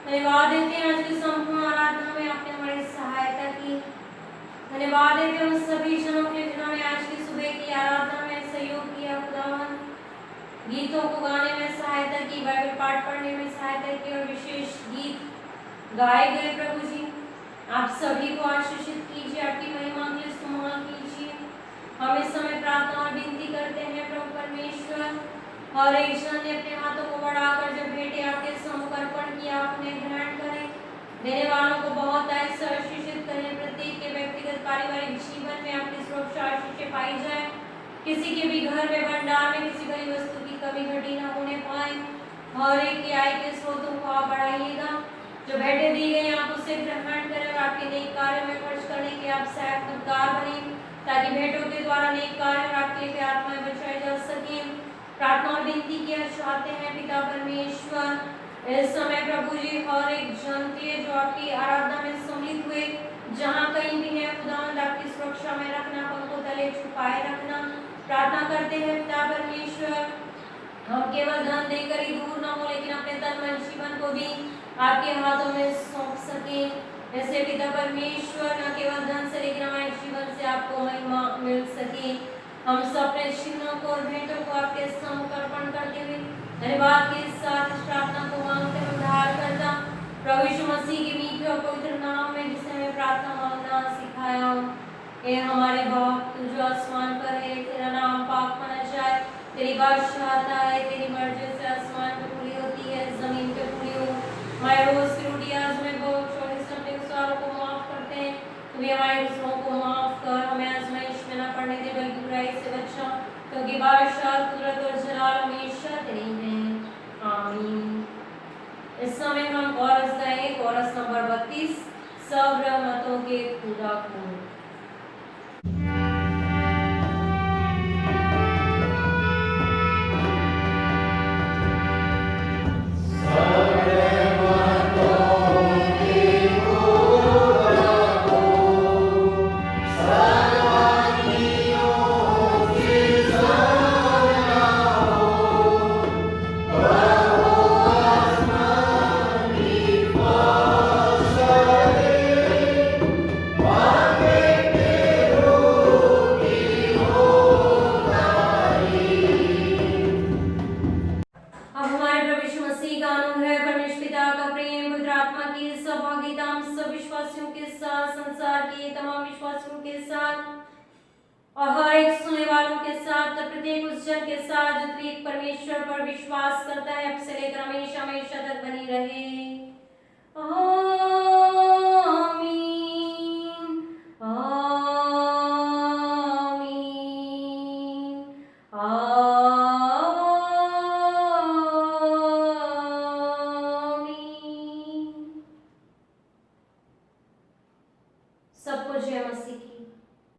धन्यवाद देते हैं आज की संपूर्ण आराधना में आपने हमारी सहायता की। धन्यवाद देते हैं उन सभी जनों के जिन्होंने आज की सुबह की आराधना में सहयोग किया। खुदावन गीतों को गाने में सहायता की, बाइबल पाठ पढ़ने में सहायता की और विशेष गीत गाए गए। प्रभु जी आप सभी को आशीषित कीजिए, आपकी महिमा के लिए इस्तेमाल कीजिए। हम इस समय प्रार्थना और विनती करते हैं प्रभु परमेश्वर, हर एक जन ने अपने हाथों को बढ़ाकर जब भेंटे आपके सम्मुख अर्पण किया, अपने ग्रहण करें। देने वालों को बहुत ऐसे आशीषित करें। प्रत्येक के व्यक्तिगत पारिवारिक जीवन में आपकी सुरक्षा आशीषें पाई जाए। किसी के भी घर में भंडार में किसी बड़ी वस्तु की कमी घटी न होने पाए। हर एक की आय के स्रोतों को आप बढ़ाइएगा। जो भेंटें दी गई आप उसे ग्रहण करें और आपके नेक कार्य में खर्च करने के आप सहायककार बने, ताकि भेंटों के द्वारा नेक कार्य और आपके लिए आत्माएं बचाई जा सके। प्रार्थना और विनती किया चाहते हैं पिता परमेश्वर, इस समय प्रभु जी हर एक जन के जो आपकी आराधना में सम्मिलित हुए, जहाँ कहीं भी है खुदावंद आपकी सुरक्षा में रखना, उनको तले छुपाए रखना। प्रार्थना करते हैं पिता परमेश्वर, हम केवल धन देकर ही दूर न हो, लेकिन अपने तन मन जीवन को भी आपके हाथों में सौंप सके। ऐसे पिता परमेश्वर न केवल धन से लेकिन हमारे जीवन से आपको महिमा मिल सके। हम सब अपने चिन्हों को और भेंटों को आपके सम्मुख अर्पण करते हुए धन्यवाद के साथ इस प्रार्थना को मांगते हुए उद्धार करता प्रभु यीशु मसीह के मीठे और पवित्र नाम में, जिसने हमें प्रार्थना मांगना सिखाया। हे हमारे बाप तू जो आसमान पर है, तेरा नाम पाक माना जाए, तेरी बादशाह आता है, तेरी मर्जी से आसमान पे पूरी होती है, जमीन पे पूरी हो। हमारे रोज की रोटी आज हमें बख्श और इस अपने गुनाहों को माफ करते हैं, तू भी हमारे गुनाहों को माफ कर। हमें आजमाइश में न पड़ने दे, बल्कि बुराई से बचा, क्योंकि बादशाह कुदरत और जलाल हमेशा तेरी है। आमीन। इस समय हम कोरस गाएंगे, कोरस नंबर 32, सब रहमतों के खुदा को। और हर एक सुनने वालों के साथ, प्रत्येक उस जन के साथ जो एक परमेश्वर पर विश्वास करता है, अब से लेकर हमेशा हमेशा तक बनी रहे।